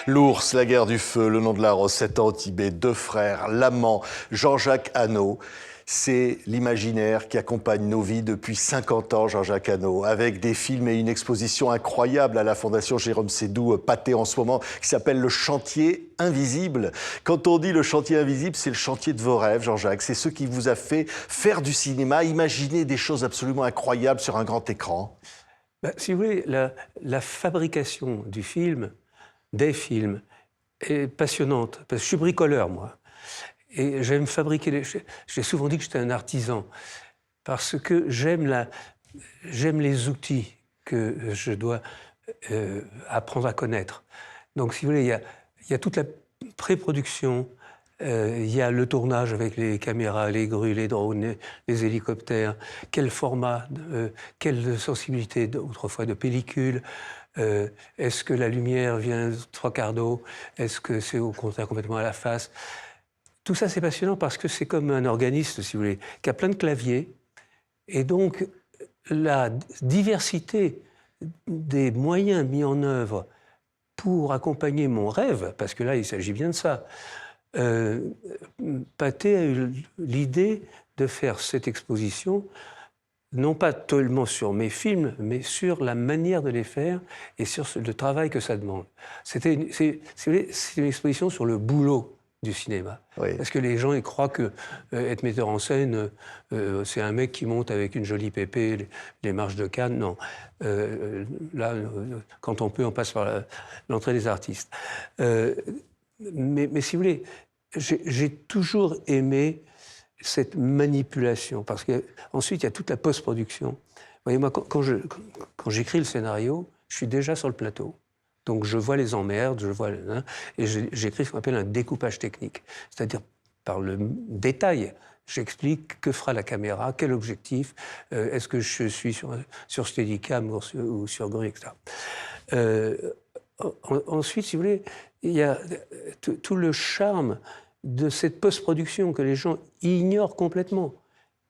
L'ours, la guerre du feu, le nom de la rose, 7 ans au Tibet, deux frères, l'amant, Jean-Jacques Hano. C'est l'imaginaire qui accompagne nos vies depuis 50 ans, Jean-Jacques Hano, avec des films et une exposition incroyable à la Fondation Jérôme Sédou, Pathé en ce moment, qui s'appelle Le Chantier Invisible. Quand on dit Le Chantier Invisible, c'est le chantier de vos rêves, Jean-Jacques. C'est ce qui vous a fait faire du cinéma, imaginer des choses absolument incroyables sur un grand écran. Si vous voulez, la fabrication du film, des films, est passionnante. Parce que je suis bricoleur, moi. Et j'aime fabriquer j'ai souvent dit que j'étais un artisan. Parce que j'aime les outils que je dois apprendre à connaître. Donc, si vous voulez, il y a toute la pré-production, il y a le tournage avec les caméras, les grues, les drones, les hélicoptères, quel format, quelle sensibilité autrefois de pellicule, est-ce que la lumière vient trois quarts d'eau, est-ce que c'est au contraire complètement à la face. Tout ça c'est passionnant parce que c'est comme un organiste, si vous voulez, qui a plein de claviers, et donc la diversité des moyens mis en œuvre pour accompagner mon rêve, parce que là il s'agit bien de ça, Pathé a eu l'idée de faire cette exposition, non pas tellement sur mes films, mais sur la manière de les faire et sur le travail que ça demande. C'est une exposition sur le boulot du cinéma. Oui. Parce que les gens ils croient que être metteur en scène, c'est un mec qui monte avec une jolie pépé les marches de Cannes. Non. Là, quand on peut, on passe par l'entrée des artistes. Mais si vous voulez, j'ai toujours aimé cette manipulation, parce qu'ensuite, il y a toute la post-production. Vous voyez, moi, quand j'écris le scénario, je suis déjà sur le plateau. Donc, je vois les emmerdes, et j'écris ce qu'on appelle un découpage technique. C'est-à-dire, par le détail, j'explique que fera la caméra, quel objectif, est-ce que je suis sur Steadicam ou sur grue, etc. Ensuite, si vous voulez, il y a tout le charme de cette post-production que les gens ignorent complètement.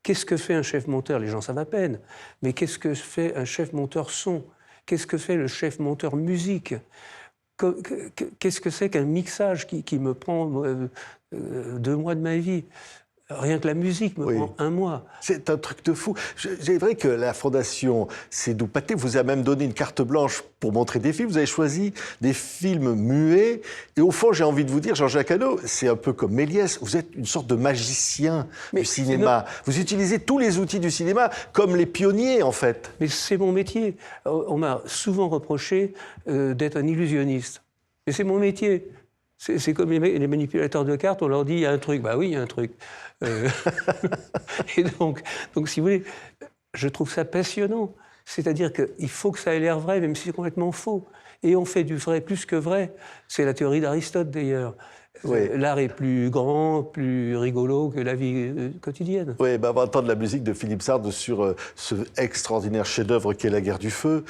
Qu'est-ce que fait un chef-monteur? Les gens savent à peine. Mais qu'est-ce que fait un chef-monteur son? Qu'est-ce que fait le chef-monteur musique? Qu'est-ce que c'est qu'un mixage qui me prend 2 mois de ma vie? Rien que la musique me prend 1 mois. C'est un truc de fou. C'est vrai que la Fondation Sédou Pathé vous a même donné une carte blanche pour montrer des films. Vous avez choisi des films muets. Et au fond, j'ai envie de vous dire, Jean-Jacques Hano, c'est un peu comme Méliès. Vous êtes une sorte de magicien du cinéma. Vous utilisez tous les outils du cinéma comme les pionniers, en fait. Mais c'est mon métier. On m'a souvent reproché d'être un illusionniste. Mais c'est mon métier. C'est comme les manipulateurs de cartes, on leur dit il y a un truc. Bah oui, il y a un truc. Et donc, si vous voulez, je trouve ça passionnant. C'est-à-dire qu'il faut que ça ait l'air vrai, même si c'est complètement faux. Et on fait du vrai plus que vrai. C'est la théorie d'Aristote, d'ailleurs. Oui. L'art est plus grand, plus rigolo que la vie quotidienne. Oui, on va entendre la musique de Philippe Sard sur ce extraordinaire chef-d'œuvre qu'est La guerre du feu.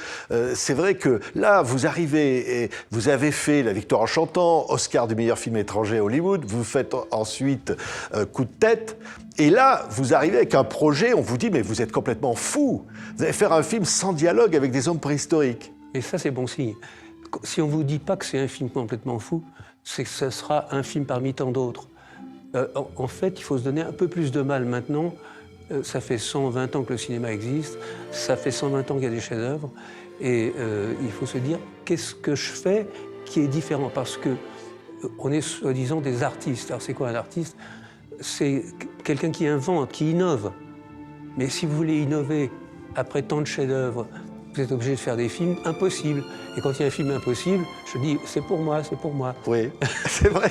C'est vrai que là, vous arrivez et vous avez fait La victoire en chantant, Oscar du meilleur film étranger à Hollywood, vous faites ensuite Coup de tête. Et là, vous arrivez avec un projet, on vous dit, mais vous êtes complètement fou. Vous allez faire un film sans dialogue avec des hommes préhistoriques. Et ça, c'est bon signe. Si on ne vous dit pas que c'est un film complètement fou, c'est que ce sera un film parmi tant d'autres. En fait, il faut se donner un peu plus de mal maintenant. Ça fait 120 ans que le cinéma existe, ça fait 120 ans qu'il y a des chefs-d'œuvre, et il faut se dire, qu'est-ce que je fais qui est différent? Parce qu'on est soi-disant des artistes. Alors c'est quoi un artiste? C'est quelqu'un qui invente, qui innove. Mais si vous voulez innover après tant de chefs-d'œuvre, vous êtes obligé de faire des films impossibles. Et quand il y a un film impossible, je dis, c'est pour moi, c'est pour moi. Oui, c'est vrai.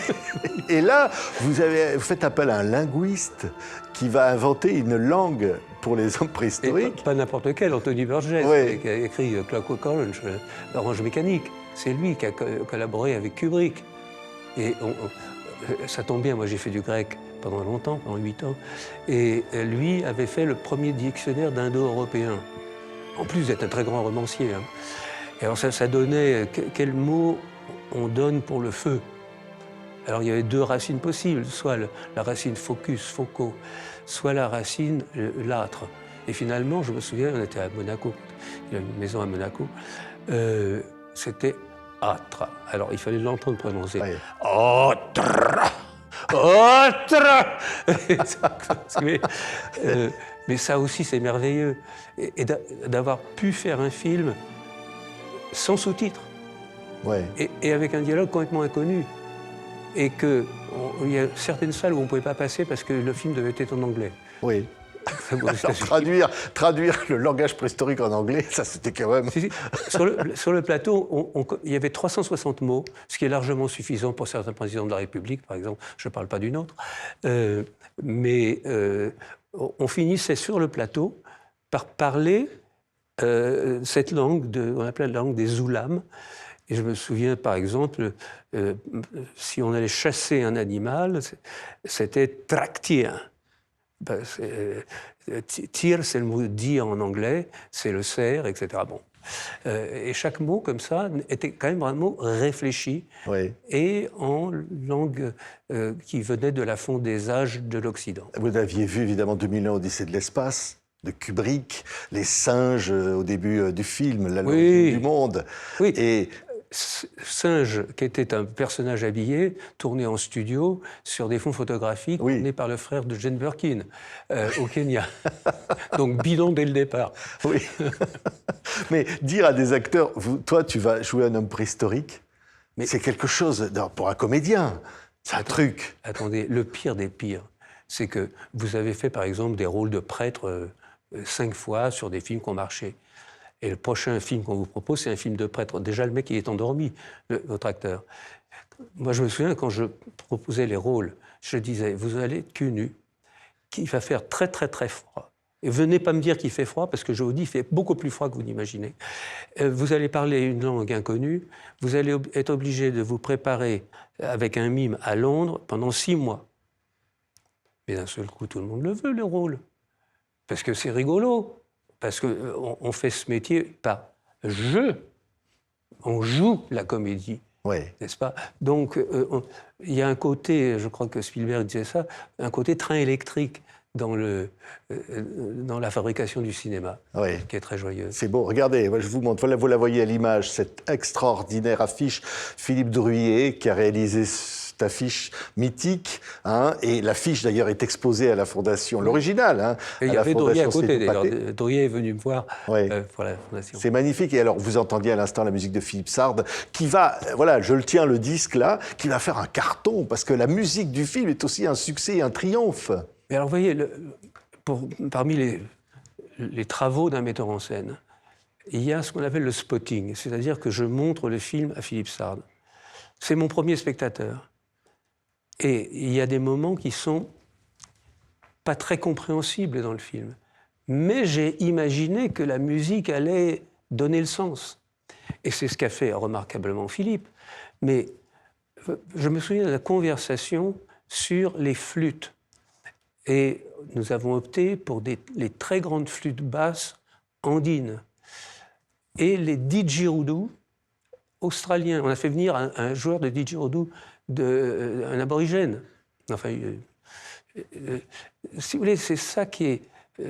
Et là, vous faites appel à un linguiste qui va inventer une langue pour les hommes préhistoriques. Et pas n'importe lequel, Anthony Burgess, qui a écrit Clockwork Orange, Orange Mécanique. C'est lui qui a collaboré avec Kubrick. Et ça tombe bien, moi j'ai fait du grec pendant longtemps, pendant 8 ans. Et lui avait fait le premier dictionnaire d'indo-européen. En plus d'être un très grand romancier. Hein. Et alors ça donnait quel mot on donne pour le feu. Alors il y avait 2 racines possibles, soit la racine focus, foco, soit la racine l'âtre. Et finalement, je me souviens, on était à Monaco, il y a une maison à Monaco, c'était Atra. Alors, il fallait l'entendre prononcer. Ouais. Atra. Atra. mais, mais ça aussi, c'est merveilleux. Et d'avoir pu faire un film sans sous-titres. Ouais. Et avec un dialogue complètement inconnu. Et qu'il y a certaines salles où on ne pouvait pas passer parce que le film devait être en anglais. Oui. Alors, traduire le langage préhistorique en anglais, ça c'était quand même... Si. Sur le plateau, il y avait 360 mots, ce qui est largement suffisant pour certains présidents de la République, par exemple. Je ne parle pas d'une autre. Mais on finissait sur le plateau par parler cette langue, on appelait la langue des Zoulam. Et je me souviens, par exemple, si on allait chasser un animal, c'était traktir. Ben, tir, c'est le mot dit en anglais, c'est le cerf, etc. Bon. Et chaque mot, comme ça, était quand même un mot réfléchi, Oui. et en langue qui venait de la fond des âges de l'Occident. Vous aviez vu, évidemment, 2001, Odyssée de l'espace, de Kubrick, les singes au début du film, la l'origine du monde. Oui. Et Singe, qui était un personnage habillé, tourné en studio sur des fonds photographiques, tournés par le frère de Jane Birkin au Kenya. Donc bidon dès le départ. Oui. Mais dire à des acteurs, toi, tu vas jouer un homme préhistorique, c'est quelque chose, pour un comédien, c'est un truc. Attendez, le pire des pires, c'est que vous avez fait, par exemple, des rôles de prêtre 5 fois sur des films qui ont marché. Et le prochain film qu'on vous propose, c'est un film de prêtre. Déjà, le mec, il est endormi, votre acteur. Moi, je me souviens, quand je proposais les rôles, je disais, vous allez être cul nu, qu'il va faire très, très, très froid. Et venez pas me dire qu'il fait froid, parce que je vous dis, il fait beaucoup plus froid que vous n'imaginez. Vous allez parler une langue inconnue, vous allez être obligé de vous préparer avec un mime à Londres pendant 6 mois. Mais d'un seul coup, tout le monde le veut, le rôle. Parce que c'est rigolo. Parce qu'on fait ce métier par jeu. On joue la comédie, n'est-ce pas? Donc, il y a un côté, je crois que Spielberg disait ça, un côté train électrique dans la fabrication du cinéma, qui est très joyeuse. C'est beau. Regardez, je vous montre. Vous la voyez à l'image, cette extraordinaire affiche. Philippe Druillet, qui a réalisé cette affiche mythique, hein, et l'affiche d'ailleurs est exposée à la Fondation, l'original. Hein, et il y avait Druillet à côté d'ailleurs. Druillet est venu me voir pour la Fondation. C'est magnifique. Et alors, vous entendiez à l'instant la musique de Philippe Sard, qui va, voilà, je le tiens le disque là, qui va faire un carton, parce que la musique du film est aussi un succès, un triomphe. Mais alors, vous voyez, parmi les travaux d'un metteur en scène, il y a ce qu'on appelle le spotting, c'est-à-dire que je montre le film à Philippe Sard. C'est mon premier spectateur. Et il y a des moments qui sont pas très compréhensibles dans le film. Mais j'ai imaginé que la musique allait donner le sens. Et c'est ce qu'a fait remarquablement Philippe. Mais je me souviens de la conversation sur les flûtes. Et nous avons opté pour les très grandes flûtes basses andines. Et les didgeridoo australiens. On a fait venir un joueur de didgeridoo, un aborigène. Enfin, si vous voulez, c'est ça qui est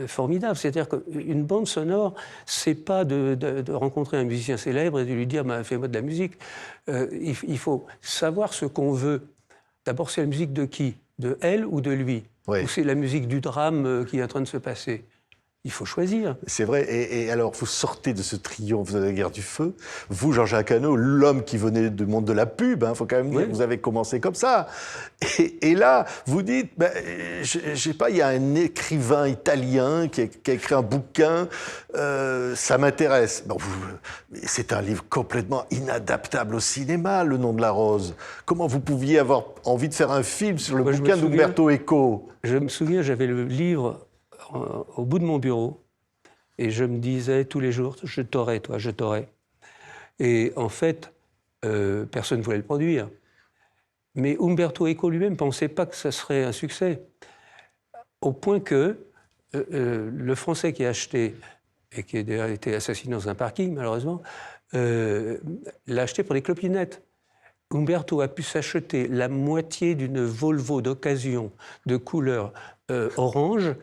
formidable. C'est-à-dire qu'une bande sonore, c'est pas de rencontrer un musicien célèbre et de lui dire « fais-moi de la musique ». Il faut savoir ce qu'on veut. D'abord, c'est la musique de qui? De elle ou de lui? Ou c'est la musique du drame qui est en train de se passer? Il faut choisir. C'est vrai. Et alors, vous sortez de ce triomphe de la guerre du feu. Vous, Jean-Jacques Hano, l'homme qui venait du monde de la pub, il faut quand même dire que vous avez commencé comme ça. Et là, vous dites, je sais pas, il y a un écrivain italien qui a écrit un bouquin, ça m'intéresse. Bon, c'est un livre complètement inadaptable au cinéma, Le nom de la rose. Comment vous pouviez avoir envie de faire un film sur le bouquin d'Umberto Eco? Je me souviens, j'avais le livre au bout de mon bureau, et je me disais tous les jours, je t'aurai, toi, je t'aurai. Et en fait, personne ne voulait le produire. Mais Umberto Eco lui-même ne pensait pas que ça serait un succès. Au point que le Français qui a acheté, et qui a d'ailleurs été assassiné dans un parking, malheureusement, l'a acheté pour des clopinettes. Umberto a pu s'acheter la moitié d'une Volvo d'occasion de couleur orange,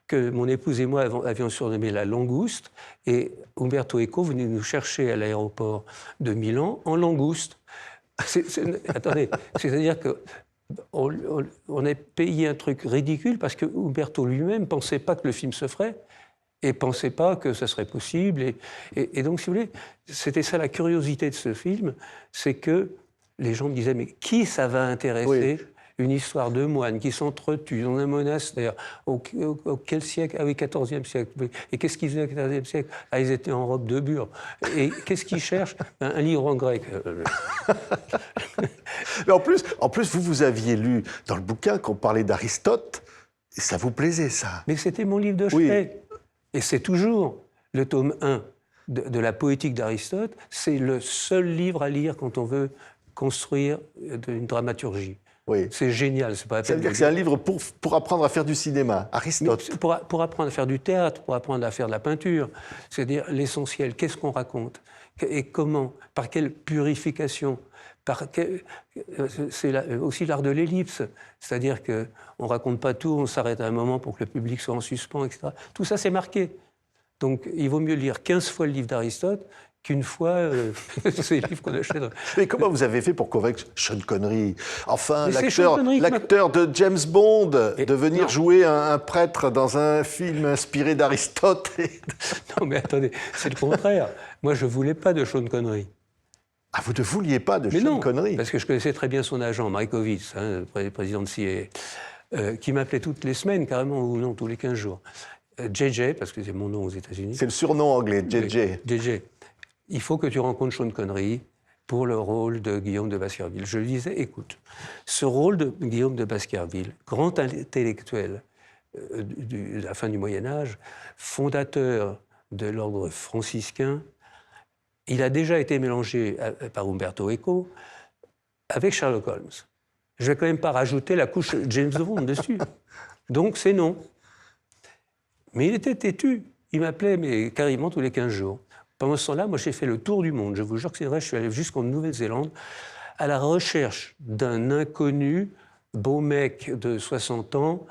que mon épouse et moi avions surnommé la langouste, et Umberto Eco venait nous chercher à l'aéroport de Milan en langouste. Attendez, c'est-à-dire que on a payé un truc ridicule parce que Umberto lui-même ne pensait pas que le film se ferait et ne pensait pas que ça serait possible. Et donc, si vous voulez, c'était ça la curiosité de ce film, c'est que les gens me disaient, mais qui ça va intéresser ? Oui. Une histoire de moines qui s'entretuent dans un monastère. Quel siècle ? Ah oui, XIVe siècle. Et qu'est-ce qu'ils faisaient au XIVe siècle ? Ah, ils étaient en robe de bure. Et qu'est-ce qu'ils cherchent ? Un livre en grec. Mais en plus, vous aviez lu dans le bouquin qu'on parlait d'Aristote, et ça vous plaisait, ça. Mais c'était mon livre de chevet. Oui. Et c'est toujours le tome 1 de la poétique d'Aristote. C'est le seul livre à lire quand on veut construire une dramaturgie. Oui. C'est génial. Ça veut dire que c'est un livre pour apprendre à faire du cinéma, Aristote. Pour apprendre à faire du théâtre, pour apprendre à faire de la peinture. C'est-à-dire l'essentiel, qu'est-ce qu'on raconte ? Et comment ? Par quelle purification ? C'est aussi l'art de l'ellipse. C'est-à-dire qu'on ne raconte pas tout, on s'arrête à un moment pour que le public soit en suspens, etc. Tout ça, c'est marqué. Donc, il vaut mieux lire 15 fois le livre d'Aristote qu'une fois ces livres qu'on achète. Mais comment vous avez fait pour convaincre Sean Connery, enfin l'acteur de James Bond, de venir jouer un prêtre dans un film inspiré d'Aristote Non, mais attendez, c'est le contraire. Moi, je ne voulais pas de Sean Connery. Ah, vous ne vouliez pas de Sean Connery ? Parce que je connaissais très bien son agent, Markovitz, le président de CIA, qui m'appelait toutes les semaines, carrément, ou non, tous les 15 jours. JJ, parce que c'est mon nom aux États-Unis. C'est le surnom anglais, JJ. JJ. Il faut que tu rencontres Sean Connery pour le rôle de Guillaume de Baskerville. Je lui disais, écoute, ce rôle de Guillaume de Baskerville, grand intellectuel de la fin du Moyen-Âge, fondateur de l'ordre franciscain, il a déjà été mélangé par Umberto Eco avec Sherlock Holmes. Je ne vais quand même pas rajouter la couche James Bond dessus. Donc c'est non. Mais il était têtu. Il m'appelait mais carrément tous les 15 jours. Pendant ce temps-là, moi, j'ai fait le tour du monde. Je vous jure que c'est vrai, je suis allé jusqu'en Nouvelle-Zélande à la recherche d'un inconnu, beau mec de 60 ans,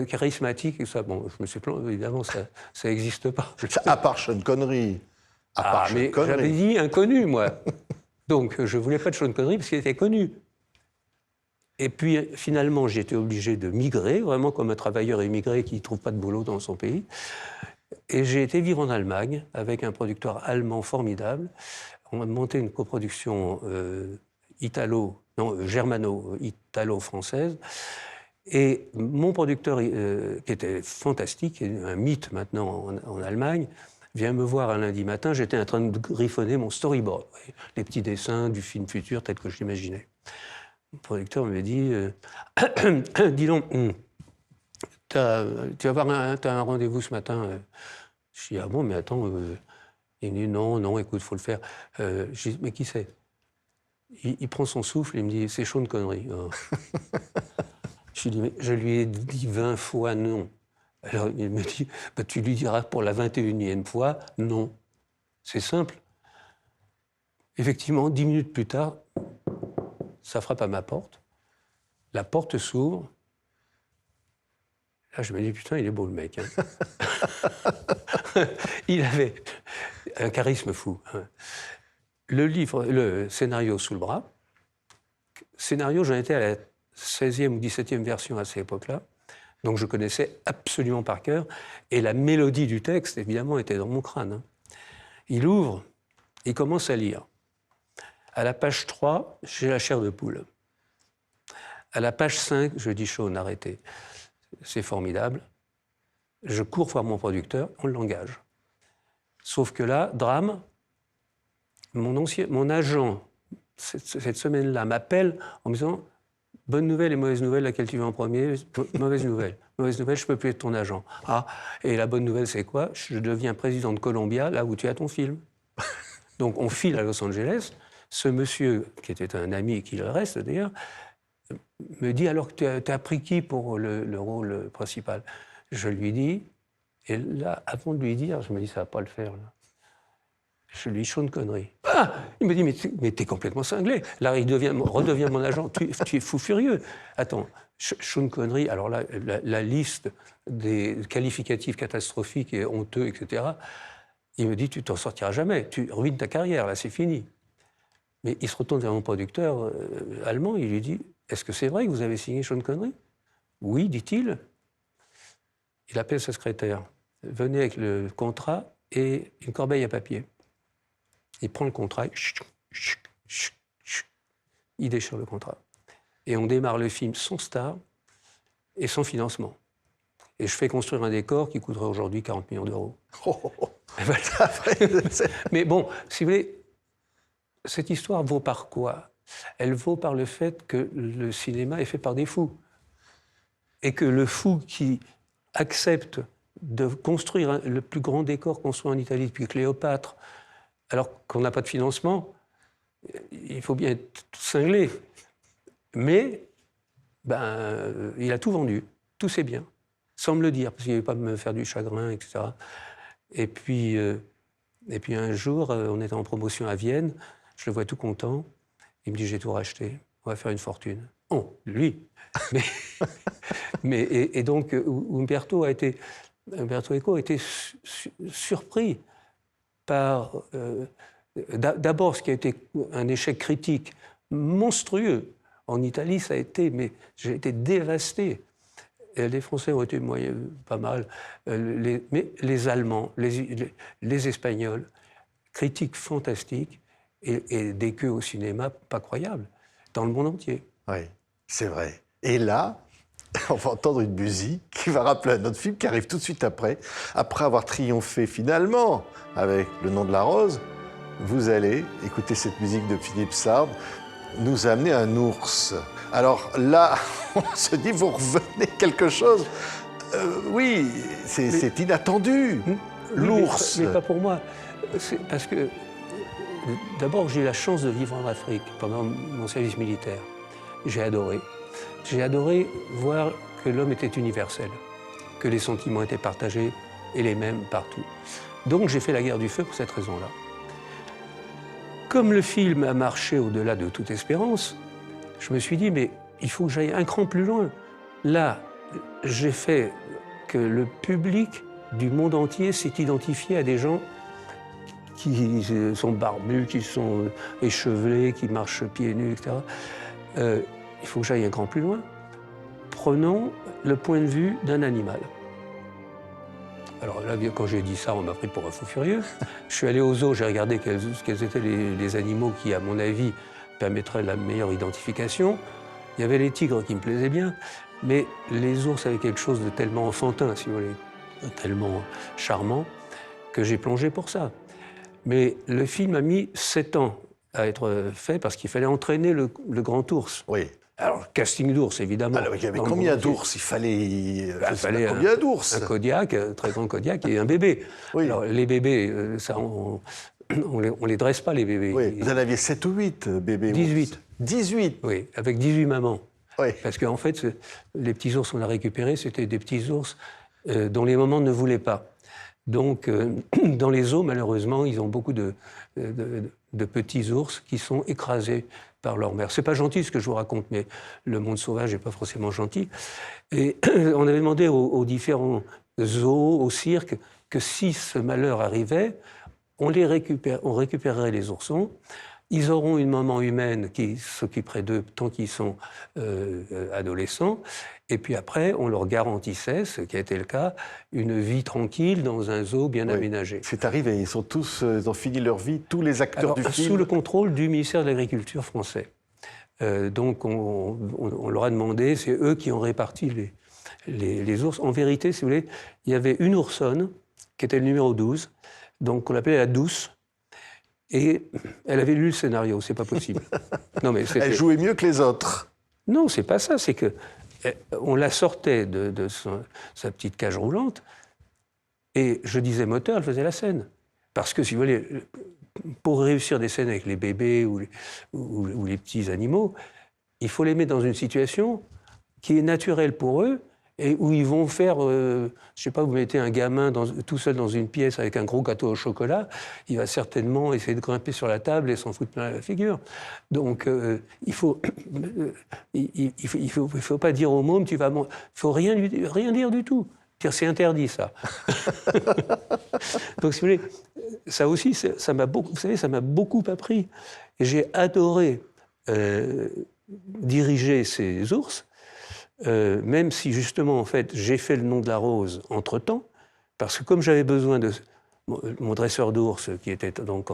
charismatique et ça. Bon, je me suis planté, évidemment, ça n'existe pas. À part Sean Connery. Mais j'avais dit inconnu, moi. Donc, je ne voulais pas de Sean Connery parce qu'il était connu. Et puis, finalement, j'ai été obligé de migrer, vraiment comme un travailleur immigré qui ne trouve pas de boulot dans son pays. Et j'ai été vivre en Allemagne avec un producteur allemand formidable. On a monté une coproduction germano-italo-française. Et mon producteur, qui était fantastique, qui est un mythe maintenant en Allemagne, vient me voir un lundi matin. J'étais en train de griffonner mon storyboard, les petits dessins du film futur tel que je l'imaginais. Le producteur me dit dis donc, tu vas avoir un rendez-vous ce matin. Je dis ah bon, mais attends. Il me dit non, écoute, il faut le faire. Je dis mais qui c'est ? Il prend son souffle et il me dit c'est Sean Connery. Oh. Je lui ai dit 20 fois non. Alors il me dit bah, tu lui diras pour la 21e fois non. C'est simple. Effectivement, 10 minutes plus tard, ça frappe à ma porte. La porte s'ouvre. Là, je me dis, putain, il est beau, le mec. Hein. Il avait un charisme fou. Hein. Le scénario sous le bras. Scénario, j'en étais à la 16e ou 17e version à cette époque-là. Donc, je connaissais absolument par cœur. Et la mélodie du texte, évidemment, était dans mon crâne. Hein. Il ouvre, il commence à lire. À la page 3, j'ai la chair de poule. À la page 5, je dis Sean, arrêtez. C'est formidable. Je cours voir mon producteur, on l'engage. Sauf que là, drame, mon agent, cette semaine-là, m'appelle en me disant « Bonne nouvelle et mauvaise nouvelle, laquelle tu veux en premier ?»« Mauvaise nouvelle. Mauvaise nouvelle, je ne peux plus être ton agent. » Ah, et la bonne nouvelle, c'est quoi ? Je deviens président de Columbia, là où tu as ton film. Donc on file à Los Angeles. Ce monsieur, qui était un ami et qui le reste d'ailleurs, me dit alors que tu as pris qui pour le rôle principal ? Je lui dis, et là, avant de lui dire, je me dis ça va pas le faire. Là. Je lui dis Sean Connery. Ah, il me dit, mais t'es complètement cinglé. Là, il redevient mon agent. Tu es fou furieux. Attends, Sean Connery, alors là, la liste des qualificatifs catastrophiques et honteux, etc., il me dit, tu t'en sortiras jamais. Tu ruines ta carrière, là, c'est fini. Mais il se retourne vers mon producteur allemand, il lui dit, est-ce que c'est vrai que vous avez signé Sean Connery? Oui, dit-il. Il appelle sa secrétaire. Venez avec le contrat et une corbeille à papier. Il prend le contrat, il déchire le contrat. Et on démarre le film sans star et sans financement. Et je fais construire un décor qui coûterait aujourd'hui 40 millions d'euros. Mais bon, si vous voulez, cette histoire vaut par quoi? Elle vaut par le fait que le cinéma est fait par des fous. Et que le fou qui accepte de construire le plus grand décor construit en Italie depuis Cléopâtre, alors qu'on n'a pas de financement, il faut bien être cinglé. Mais il a tout vendu, tous ses biens, sans me le dire, parce qu'il ne veut pas me faire du chagrin, etc. Et puis un jour, on était en promotion à Vienne, je le vois tout content, il me dit « j'ai tout racheté, on va faire une fortune ». Oh, lui. Et donc, Umberto Eco a été surpris par, d'abord, ce qui a été un échec critique monstrueux. En Italie, ça a été, mais j'ai été dévasté. Et les Français ont été pas mal, mais les Allemands, les Espagnols, critiques fantastiques et des queues au cinéma pas croyables, dans le monde entier. Oui, c'est vrai. Et là, on va entendre une musique qui va rappeler un autre film qui arrive tout de suite après. Après avoir triomphé finalement avec Le Nom de la Rose, vous allez écouter cette musique de Philippe Sard, nous amener un ours. Alors là, on se dit, vous revenez quelque chose. Oui, c'est inattendu. L'ours. Mais pas pour moi. C'est parce que, d'abord, j'ai eu la chance de vivre en Afrique pendant mon service militaire. J'ai adoré. J'ai adoré voir que l'homme était universel, que les sentiments étaient partagés et les mêmes partout. Donc j'ai fait la guerre du feu pour cette raison-là. Comme le film a marché au-delà de toute espérance, je me suis dit, mais il faut que j'aille un cran plus loin. Là, j'ai fait que le public du monde entier s'est identifié à des gens qui sont barbus, qui sont échevelés, qui marchent pieds nus, etc. Il faut que j'aille un cran plus loin. Prenons le point de vue d'un animal. Alors là, quand j'ai dit ça, on m'a pris pour un fou furieux. Je suis allé au zoo, j'ai regardé quels étaient les animaux qui, à mon avis, permettraient la meilleure identification. Il y avait les tigres qui me plaisaient bien, mais les ours avaient quelque chose de tellement enfantin, si vous voulez, tellement charmant, que j'ai plongé pour ça. Mais le film a mis 7 ans à être fait parce qu'il fallait entraîner le grand ours. Oui. Alors, casting d'ours, évidemment. Alors, il y avait combien d'ours? Il fallait combien d'ours? Un Kodiak, un très grand Kodiak et un bébé. Oui. Alors, les bébés, ça, on les dresse pas, les bébés. Oui. Vous en aviez 7 ou 8 bébés? 18. 18? Oui, avec 18 mamans. Oui. Parce qu'en fait, les petits ours qu'on a récupérés, c'était des petits ours dont les mamans ne voulaient pas. Donc, dans les zoos, malheureusement, ils ont beaucoup de petits ours qui sont écrasés par leur mère. C'est pas gentil ce que je vous raconte, mais le monde sauvage n'est pas forcément gentil. Et on avait demandé aux différents zoos, au cirque, que si ce malheur arrivait, on récupérerait les oursons. Ils auront une maman humaine qui s'occuperait d'eux tant qu'ils sont adolescents. Et puis après, on leur garantissait, ce qui a été le cas, une vie tranquille dans un zoo bien aménagé. C'est arrivé, ils ont fini leur vie, tous les acteurs du film. Sous le contrôle du ministère de l'Agriculture français. Donc on leur a demandé, c'est eux qui ont réparti les ours. En vérité, si vous voulez, il y avait une oursonne, qui était le numéro 12, donc on l'appelait la douce. Et elle avait lu le scénario, c'est pas possible. Non, mais elle jouait mieux que les autres. Non, c'est pas ça, c'est que on la sortait de sa petite cage roulante, et je disais moteur, elle faisait la scène. Parce que, si vous voulez, pour réussir des scènes avec les bébés ou les petits animaux, il faut les mettre dans une situation qui est naturelle pour eux et où ils vont faire, je sais pas, vous mettez un gamin tout seul dans une pièce avec un gros gâteau au chocolat, il va certainement essayer de grimper sur la table et s'en foutre plein la figure. Donc il faut pas dire au môme, faut rien dire du tout. C'est interdit, ça. Donc, si vous voulez, ça aussi, ça m'a beaucoup, vous savez, ça m'a beaucoup appris. Et j'ai adoré diriger ces ours, même si, justement, en fait, j'ai fait le nom de la rose entre-temps, parce que comme j'avais besoin de... Mon dresseur d'ours, qui était donc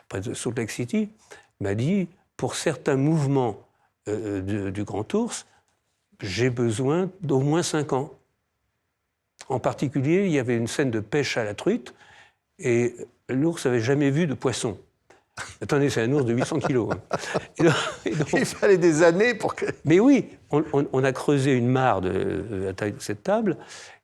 près de Salt Lake City, m'a dit, pour certains mouvements du grand ours, j'ai besoin d'au moins 5 ans. En particulier, il y avait une scène de pêche à la truite et l'ours n'avait jamais vu de poisson. Attendez, c'est un ours de 800 kilos. Et donc, il fallait des années pour que... Mais oui, on a creusé une mare de la taille de cette table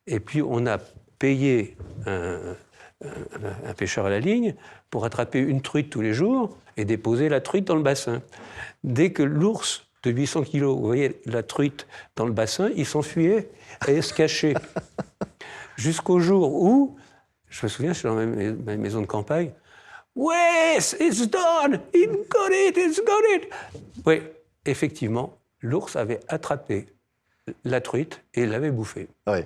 et puis on a payé un pêcheur à la ligne pour attraper une truite tous les jours et déposer la truite dans le bassin. Dès que l'ours de 800 kilos, vous voyez la truite dans le bassin, il s'enfuyait et se cachait. Jusqu'au jour où, je me souviens, je suis dans ma maison de campagne, « Wes, it's done! It's got it! » Oui, effectivement, l'ours avait attrapé la truite et l'avait bouffée. Oui.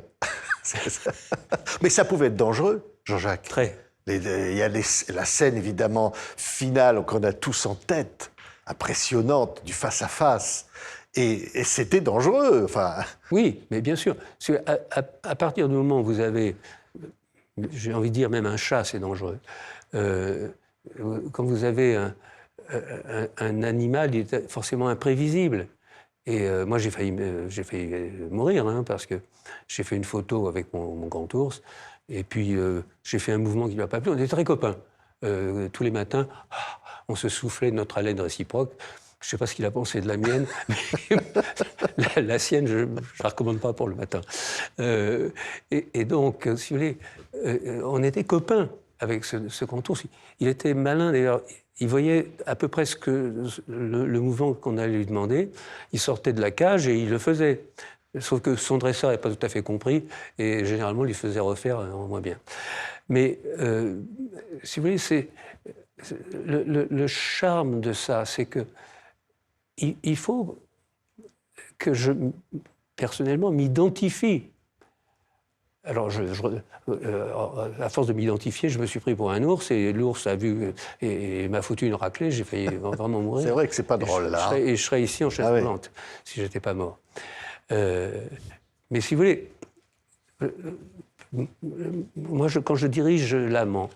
Mais ça pouvait être dangereux, Jean-Jacques. Très. Il y a la scène, évidemment, finale qu'on a tous en tête, impressionnante, du face-à-face. Et c'était dangereux. Enfin... Oui, mais bien sûr. À partir du moment où vous avez, j'ai envie de dire même un chat, c'est dangereux. Quand vous avez un animal, il est forcément imprévisible. Et moi, j'ai failli mourir, hein, parce que j'ai fait une photo avec mon grand ours, et puis j'ai fait un mouvement qui ne lui a pas plu. On était très copains. Tous les matins, on se soufflait de notre haleine réciproque. Je ne sais pas ce qu'il a pensé de la mienne, mais la sienne, je ne la recommande pas pour le matin. Et donc, si vous voulez, on était copains avec ce grand ours. Il était malin, d'ailleurs. Il voyait à peu près le mouvement qu'on allait lui demander. Il sortait de la cage et il le faisait. Sauf que son dresseur n'avait pas tout à fait compris et généralement, il lui faisait refaire en moins bien. Mais, si vous voulez, c'est le charme de ça, c'est que il faut que je, personnellement, m'identifie. Alors, à force de m'identifier, je me suis pris pour un ours et l'ours a vu et m'a foutu une raclée. J'ai failli vraiment mourir. C'est vrai que c'est pas drôle, là. Et je serais ici en chaise roulante si j'étais pas mort. Mais si vous voulez, moi, quand je dirige l'amant,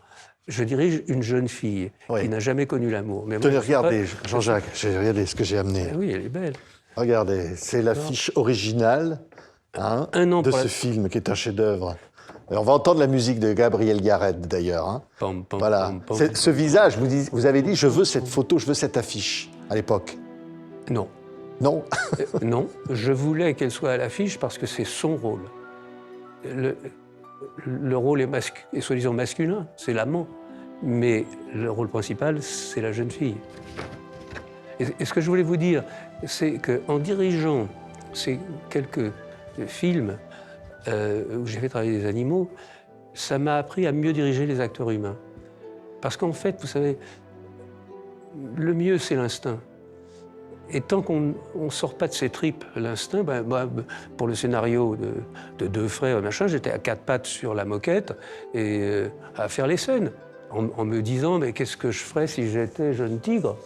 je dirige une jeune fille qui n'a jamais connu l'amour. Tenez, regardez, Jean-Jacques, regardez ce que j'ai amené. Oui, elle est belle. Regardez, c'est l'affiche originale de ce film qui est un chef-d'œuvre. On va entendre la musique de Gabriel Yared, d'ailleurs. Hein. Voilà. Ce visage, vous avez dit, je veux cette photo, je veux cette affiche, à l'époque. Non. Non. Non, je voulais qu'elle soit à l'affiche parce que c'est son rôle. Le rôle est soi-disant masculin, c'est l'amant. Mais le rôle principal, c'est la jeune fille. Et ce que je voulais vous dire, c'est qu'en dirigeant ces quelques films où j'ai fait travailler des animaux, ça m'a appris à mieux diriger les acteurs humains. Parce qu'en fait, vous savez, le mieux, c'est l'instinct. Et tant qu'on ne sort pas de ses tripes, l'instinct, moi, pour le scénario de Deux frères, machin, j'étais à 4 pattes sur la moquette et à faire les scènes, en me disant, mais qu'est-ce que je ferais si j'étais jeune tigre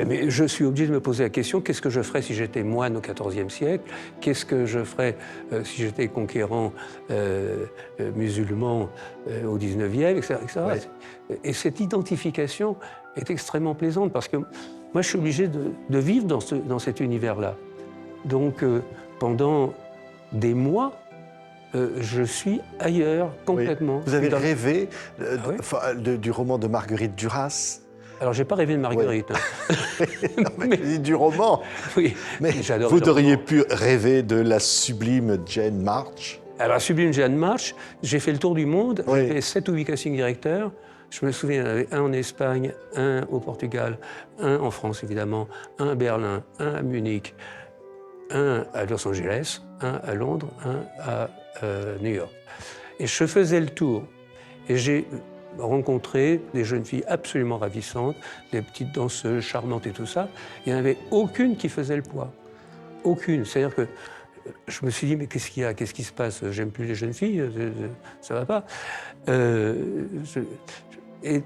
mais je suis obligé de me poser la question, qu'est-ce que je ferais si j'étais moine au XIVe siècle? Qu'est-ce que je ferais si j'étais conquérant musulman au XIXe, etc. Ouais. Et cette identification est extrêmement plaisante parce que moi, je suis obligé de vivre dans cet univers-là. Donc, pendant des mois, je suis ailleurs, complètement. Oui. Vous avez rêvé du roman de Marguerite Duras? Alors, j'ai pas rêvé de Marguerite. Oui. Non, mais du roman. Oui. Mais vous auriez pu rêver de la sublime Jane March? Alors, la sublime Jane March, j'ai fait le tour du monde. J'ai fait 7 ou 8 casting directeurs. Je me souviens, il y en avait un en Espagne, un au Portugal, un en France, évidemment, un à Berlin, un à Munich. un à Los Angeles, un à Londres, un à New York. Et je faisais le tour. Et j'ai rencontré des jeunes filles absolument ravissantes, des petites danseuses charmantes et tout ça. Il n'y en avait aucune qui faisait le poids. Aucune. C'est-à-dire que je me suis dit, mais qu'est-ce qu'il y a? Qu'est-ce qui se passe? J'aime plus les jeunes filles, ça va pas. Et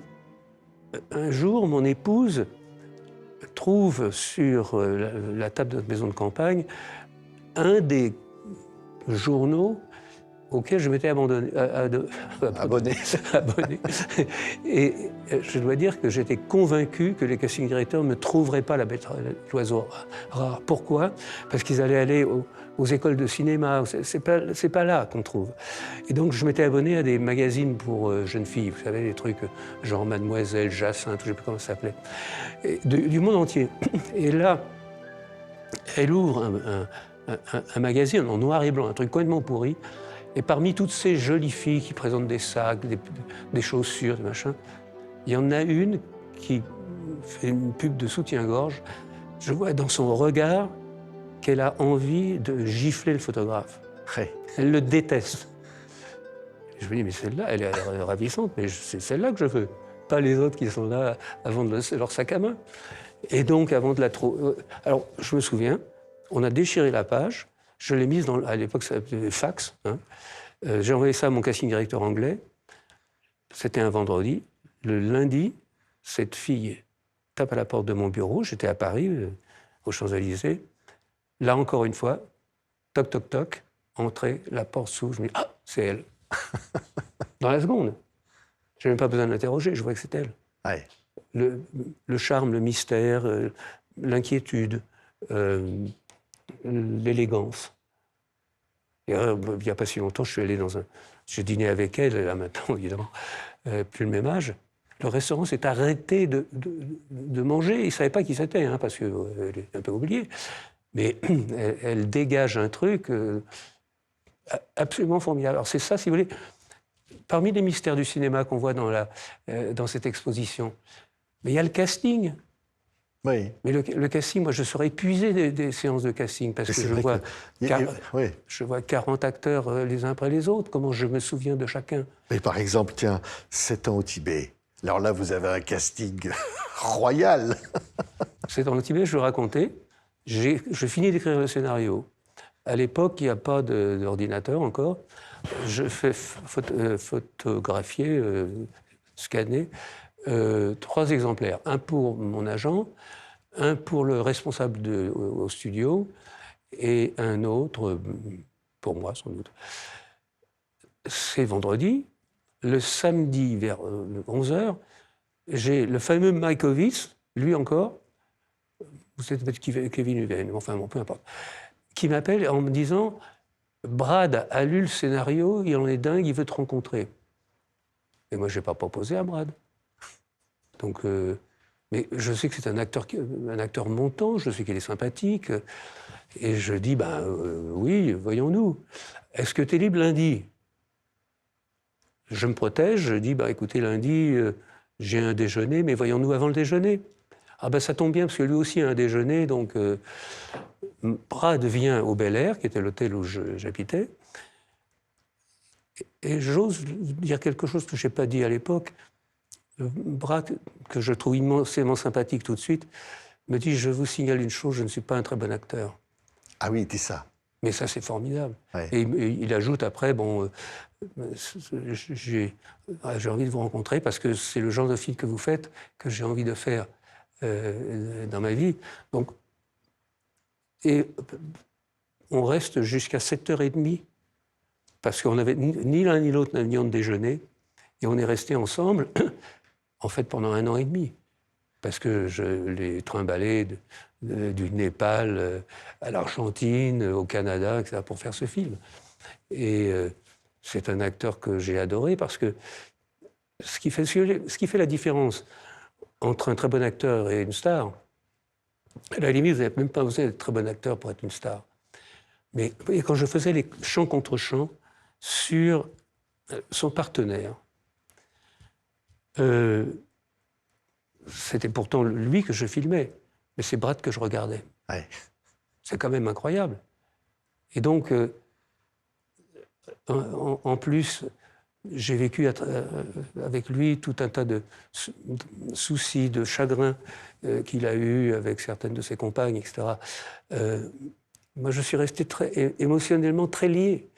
un jour, mon épouse trouve sur la table de notre maison de campagne un des journaux auquel je m'étais abonné. Et je dois dire que j'étais convaincu que les casting directeurs ne trouveraient pas la bête l'oiseau rare. Pourquoi? Parce qu'ils allaient aller aux écoles de cinéma. C'est pas là qu'on trouve. Et donc je m'étais abonné à des magazines pour jeunes filles. Vous savez, des trucs genre Mademoiselle, Jacinthe, je ne sais plus comment ça s'appelait. Du monde entier. Et là, elle ouvre un magazine en noir et blanc, un truc complètement pourri. Et parmi toutes ces jolies filles qui présentent des sacs, des chaussures, des machins, il y en a une qui fait une pub de soutien-gorge. Je vois dans son regard qu'elle a envie de gifler le photographe. Ouais. Elle le déteste. Je me dis, mais celle-là, elle est ravissante, mais c'est celle-là que je veux. Pas les autres qui sont là à vendre leur sac à main. Et donc, avant de la trop... Alors, je me souviens, on a déchiré la page. Je l'ai mise à l'époque, ça s'appelait fax. Hein. J'ai envoyé ça à mon casting directeur anglais. C'était un vendredi. Le lundi, cette fille tape à la porte de mon bureau. J'étais à Paris, aux Champs-Élysées. Là, encore une fois, toc, toc, toc, entrée, la porte s'ouvre. Je me dis, ah, c'est elle. Dans la seconde. Je n'ai même pas besoin de l'interroger, je vois que c'est elle. Ouais. Le charme, le mystère, l'inquiétude, l'élégance. Et il n'y a pas si longtemps, je suis allé j'ai dîné avec elle, là maintenant, évidemment, plus le même âge. Le restaurant s'est arrêté de manger. Il ne savait pas qui c'était, hein, parce qu'elle est un peu oubliée. Mais elle dégage un truc absolument formidable. Alors c'est ça, si vous voulez, parmi les mystères du cinéma qu'on voit dans cette exposition. Mais il y a le casting. Oui. Mais le casting, moi, je serais épuisé des séances de casting parce que je vois 40 acteurs les uns après les autres. Comment je me souviens de chacun? Mais par exemple, tiens, 7 ans au Tibet. Alors là, vous avez un casting royal. 7 ans au Tibet, je le racontais. Je finis d'écrire le scénario. À l'époque, il n'y a pas d'ordinateur encore. Je fais photographier, scanner 3 exemplaires. Un pour mon agent, un pour le responsable au studio et un autre pour moi, sans doute. C'est vendredi. Le samedi, vers 11h, j'ai le fameux Mike Ovitz, lui encore, vous savez peut-être Kevin Huven, enfin bon, peu importe, qui m'appelle en me disant « Brad a lu le scénario, il en est dingue, il veut te rencontrer. » Et moi, je n'ai pas proposé à Brad. Donc, mais je sais que c'est un acteur montant, je sais qu'il est sympathique, et je dis, oui, voyons-nous. Est-ce que tu es libre lundi? Je me protège, je dis, écoutez, lundi, j'ai un déjeuner, mais voyons-nous avant le déjeuner. Ah ça tombe bien, parce que lui aussi a un déjeuner, donc Brad vient au Bel Air, qui était l'hôtel où j'habitais, et j'ose dire quelque chose que je n'ai pas dit à l'époque. Brad, que je trouve immensément sympathique tout de suite, me dit « Je vous signale une chose, je ne suis pas un très bon acteur. » Ah oui, il dit ça. Mais ça, c'est formidable. Ouais. Et il ajoute après, j'ai envie de vous rencontrer parce que c'est le genre de film que vous faites que j'ai envie de faire dans ma vie. Donc, et on reste jusqu'à 7h30 parce qu'on n'avait ni l'un ni l'autre n'avions de déjeuner et on est restés ensemble en fait pendant 1 an et demi. Parce que je l'ai trimballé du Népal à l'Argentine, au Canada, etc., pour faire ce film. Et c'est un acteur que j'ai adoré parce que ce qui fait la différence entre un très bon acteur et une star, à la limite, vous n'avez même pas besoin d'être très bon acteur pour être une star. Mais quand je faisais les chants contre chants sur son partenaire, c'était pourtant lui que je filmais, mais c'est Brad que je regardais. Ouais. C'est quand même incroyable. Et donc, en plus, j'ai vécu avec lui tout un tas de soucis, de chagrins qu'il a eu avec certaines de ses compagnes, etc. Moi, je suis resté émotionnellement très lié,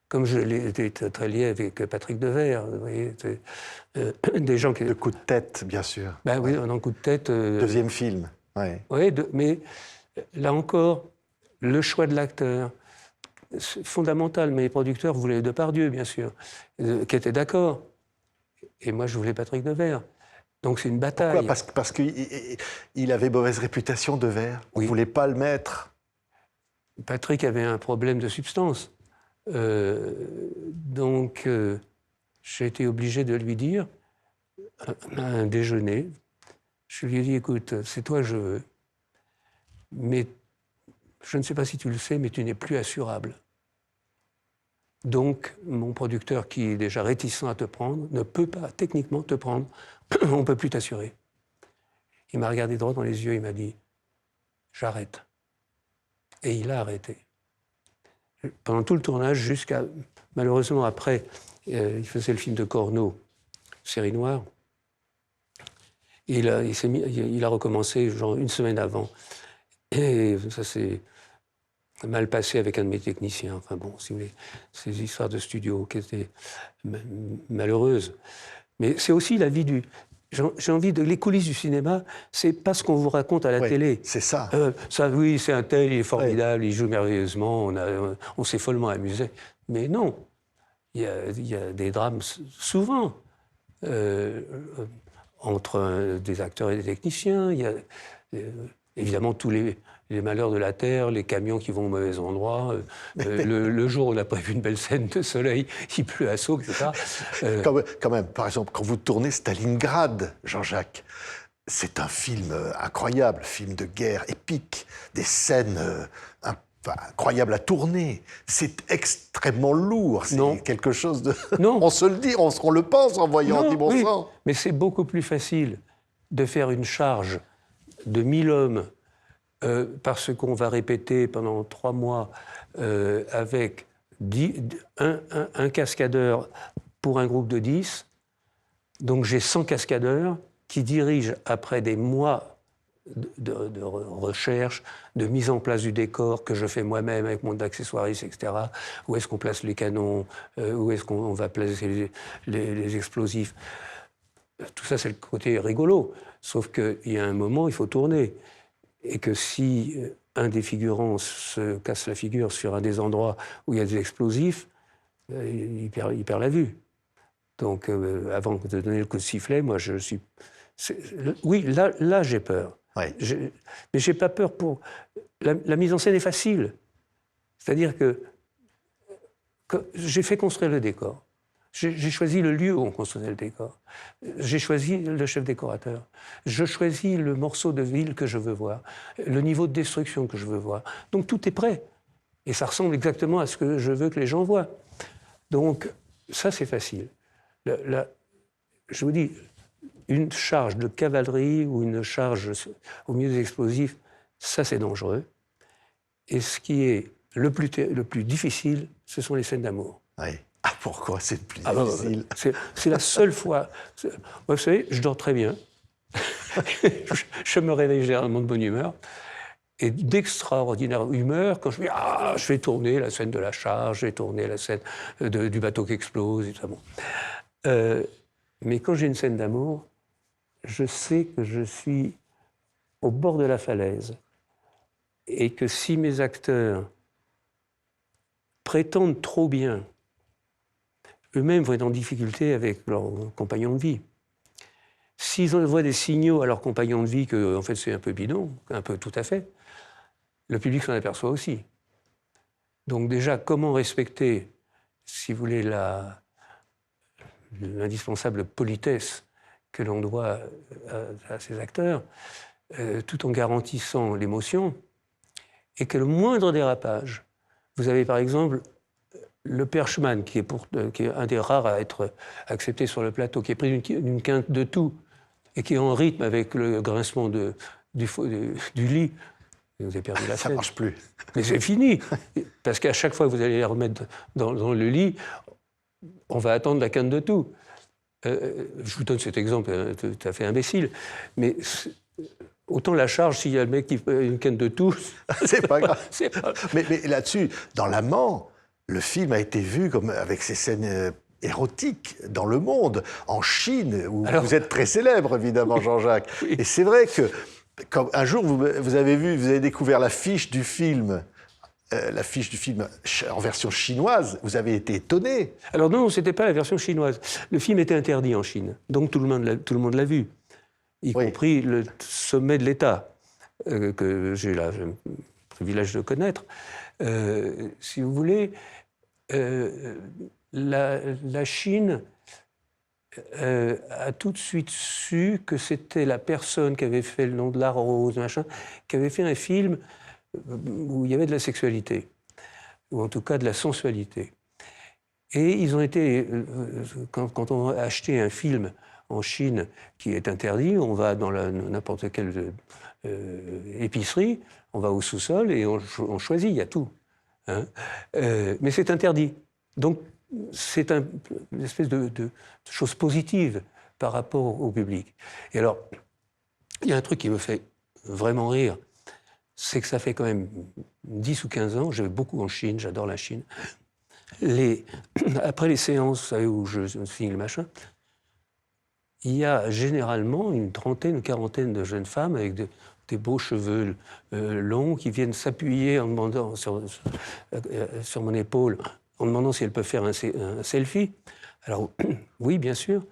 comme je l'ai été très lié avec Patrick Devers. Vous voyez, des gens qui... Le coup de tête, bien sûr. Ben oui, un coup de tête. Deuxième film. Ouais. Oui, mais là encore, le choix de l'acteur, c'est fondamental. Mais les producteurs voulaient Depardieu, bien sûr, qui étaient d'accord. Et moi, je voulais Patrick Devers. Donc c'est une bataille. Pourquoi? Parce qu'il avait mauvaise réputation, Devers. On ne voulait pas le mettre. Patrick avait un problème de substance. Donc j'ai été obligé de lui dire, à un déjeuner, je lui ai dit, écoute, c'est toi que je veux, mais je ne sais pas si tu le sais, mais tu n'es plus assurable. Donc, mon producteur, qui est déjà réticent à te prendre, ne peut pas techniquement te prendre. On ne peut plus t'assurer. Il m'a regardé droit dans les yeux, il m'a dit, j'arrête. Et il a arrêté. Pendant tout le tournage, jusqu'à... Malheureusement, après, il faisait le film de Corneau, Série Noire. Il a recommencé, genre, une semaine avant. Et ça s'est mal passé avec un de mes techniciens. Enfin bon, si vous voulez, ces histoires de studio qui étaient malheureuses. Mais c'est aussi la vie du... J'ai envie de... Les coulisses du cinéma, c'est pas ce qu'on vous raconte à la télé. C'est ça. Ça, oui, c'est un tel, il est formidable, il joue merveilleusement, on s'est follement amusé. Mais non, il y a des drames souvent entre des acteurs et des techniciens. Il y a évidemment tous les malheurs de la Terre, les camions qui vont au mauvais endroit. Le jour où on a prévu une belle scène de soleil, il pleut à saut, etc. Quand même, par exemple, quand vous tournez Stalingrad, Jean-Jacques, c'est un film incroyable, film de guerre épique, des scènes incroyables à tourner. C'est extrêmement lourd, c'est quelque chose de... Non. On se le dit, on le pense en voyant Dit bon sang. Mais c'est beaucoup plus facile de faire une charge de 1000 hommes parce qu'on va répéter pendant 3 mois avec un cascadeur pour un groupe de 10. Donc j'ai 100 cascadeurs qui dirigent après des mois de recherche, de mise en place du décor que je fais moi-même avec mon accessoiriste, etc. Où est-ce qu'on place les canons, où est-ce qu'on va placer les explosifs. Tout ça, c'est le côté rigolo. Sauf qu'il y a un moment, il faut tourner. Et que si un des figurants se casse la figure sur un des endroits où il y a des explosifs, il perd la vue. Donc, avant de donner le coup de sifflet, moi, je suis... Oui, là j'ai peur. Ouais. Mais j'ai pas peur pour... La mise en scène est facile. C'est-à-dire que j'ai fait construire le décor. J'ai choisi le lieu où on construisait le décor. J'ai choisi le chef décorateur. Je choisis le morceau de ville que je veux voir, le niveau de destruction que je veux voir. Donc tout est prêt. Et ça ressemble exactement à ce que je veux que les gens voient. Donc ça, c'est facile. Je vous dis, une charge de cavalerie ou une charge au milieu des explosifs, ça, c'est dangereux. Et ce qui est le plus difficile, ce sont les scènes d'amour. Oui. Ah, pourquoi c'est le plus difficile? C'est la seule fois... Moi, vous savez, je dors très bien. Je me réveille généralement de bonne humeur. Et d'extraordinaire humeur, quand je dis « Ah, je vais tourner la scène de la charge, je vais tourner la scène du bateau qui explose, et tout ça. Bon. Mais quand j'ai une scène d'amour, je sais que je suis au bord de la falaise et que si mes acteurs prétendent trop bien, eux-mêmes vont être en difficulté avec leur compagnon de vie. S'ils envoient des signaux à leur compagnon de vie que, en fait, c'est un peu bidon, un peu tout à fait, le public s'en aperçoit aussi. Donc déjà, comment respecter, si vous voulez, l'indispensable politesse que l'on doit à ces acteurs, tout en garantissant l'émotion, et que le moindre dérapage, vous avez par exemple le Perchman, qui est un des rares à être accepté sur le plateau, qui est pris d'une quinte de tout, et qui est en rythme avec le grincement du lit. Vous avez perdu la Ça scène. marche plus. Mais c'est fini. Parce qu'à chaque fois que vous allez les remettre dans le lit, on va attendre la canne de tout. Je vous donne cet exemple tout à fait imbécile, mais autant la charge, s'il y a le mec qui fait une canne de tout... C'est pas grave. c'est pas... Mais là-dessus, dans L'Amant, le film a été vu comme, avec ces scènes érotiques dans le monde, en Chine, où vous êtes très célèbre, évidemment, Jean-Jacques. Oui. Et c'est vrai que, comme un jour, vous avez découvert l'affiche du film, en version chinoise, vous avez été étonné. Alors non, c'était pas la version chinoise. Le film était interdit en Chine, donc tout le monde l'a vu, y compris le sommet de l'État, que j'ai le privilège de connaître. Si vous voulez, la Chine a tout de suite su que c'était la personne qui avait fait Le Nom de la Rose, machin, qui avait fait un film où il y avait de la sexualité, ou en tout cas de la sensualité. Et ils ont été, quand on a acheté un film en Chine qui est interdit, on va dans n'importe quelle épicerie, on va au sous-sol et on choisit, il y a tout. Hein. Mais c'est interdit. Donc c'est une espèce de chose positive par rapport au public. Et alors, il y a un truc qui me fait vraiment rire, c'est que ça fait quand même 10 ou 15 ans, je vais beaucoup en Chine, j'adore la Chine. Après les séances, vous savez, où je signe le machin, il y a généralement une trentaine, une quarantaine de jeunes femmes avec des beaux cheveux longs qui viennent s'appuyer en demandant sur mon épaule, en demandant si elles peuvent faire un selfie. Alors, oui, bien sûr.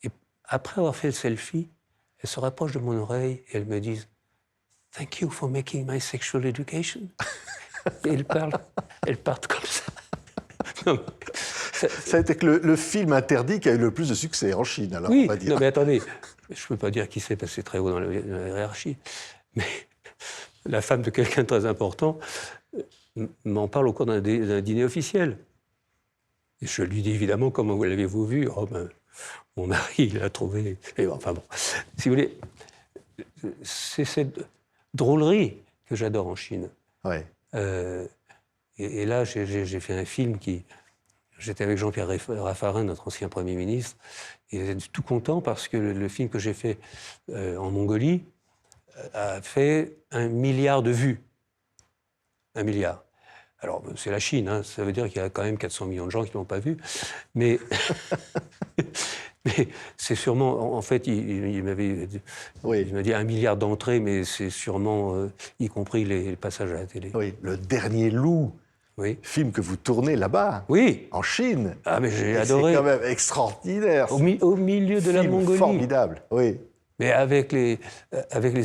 Et après avoir fait le selfie, elles se rapprochent de mon oreille et elles me disent « Thank you for making my sexual education ». Et elles partent comme ça. Non, ça a été que le film interdit qui a eu le plus de succès en Chine, alors oui, on va dire. Non mais attendez, je ne peux pas dire qui c'est parce que c'est très haut dans la hiérarchie, mais la femme de quelqu'un de très important m'en parle au cours d'un dîner officiel. Et je lui dis évidemment, comment vous l'avez-vous vu? Oh ben, mon mari, il l'a trouvé. Et enfin bon, si vous voulez, c'est cette drôlerie que j'adore en Chine. Ouais. Et là, j'ai fait un film qui... J'étais avec Jean-Pierre Raffarin, notre ancien Premier ministre, et j'étais tout content parce que le film que j'ai fait en Mongolie a fait 1 milliard de vues. 1 milliard. Alors, c'est la Chine, hein, ça veut dire qu'il y a quand même 400 millions de gens qui ne l'ont pas vu, mais... mais c'est sûrement... En fait, il m'a dit 1 milliard d'entrées, mais c'est sûrement, y compris les passages à la télé. Oui, Le Dernier Loup. Oui. Film que vous tournez là-bas, oui. En Chine. Ah, mais j'ai adoré. C'est quand même extraordinaire. Au milieu de la Mongolie. Formidable, oui. Mais avec les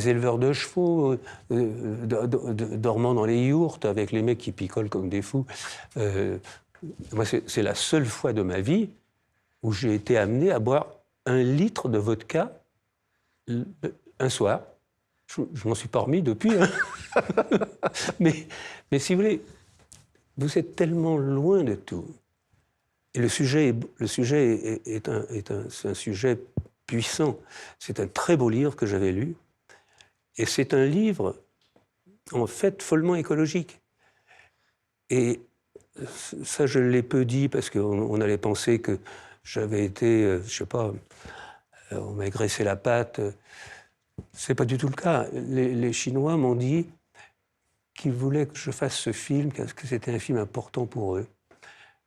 éleveurs de chevaux, dormant dans les yourtes, avec les mecs qui picolent comme des fous. Moi, c'est la seule fois de ma vie où j'ai été amené à boire 1 litre de vodka un soir. Je m'en suis pas remis depuis. Hein. mais si vous voulez... Vous êtes tellement loin de tout. Et le sujet est un sujet puissant. C'est un très beau livre que j'avais lu. Et c'est un livre, en fait, follement écologique. Et ça, je l'ai peu dit parce qu'on allait penser que j'avais été, je sais pas, on m'a graissé la patte. C'est pas du tout le cas. Les Chinois m'ont dit qu'ils voulaient que je fasse ce film, parce que c'était un film important pour eux,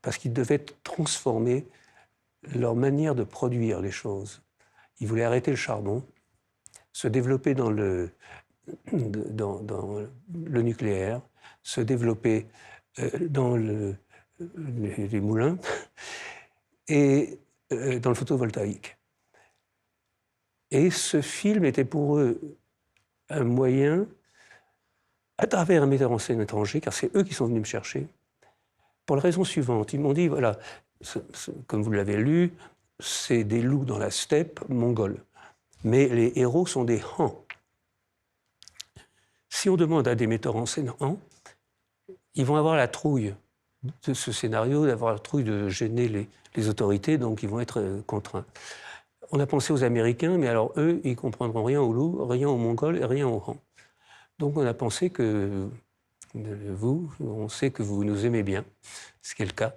parce qu'ils devaient transformer leur manière de produire les choses. Ils voulaient arrêter le charbon, se développer dans le nucléaire, se développer dans les moulins et dans le photovoltaïque. Et ce film était pour eux un moyen, à travers un metteur en scène étranger, car c'est eux qui sont venus me chercher, pour la raison suivante. Ils m'ont dit, voilà, comme vous l'avez lu, c'est des loups dans la steppe mongole. Mais les héros sont des Han. Si on demande à des metteurs en scène Han, ils vont avoir la trouille de ce scénario, d'avoir la trouille de gêner les autorités, donc ils vont être contraints. On a pensé aux Américains, mais alors eux, ils ne comprendront rien aux loups, rien aux Mongols et rien aux Han. Donc on a pensé que vous, on sait que vous nous aimez bien, ce qui est le cas,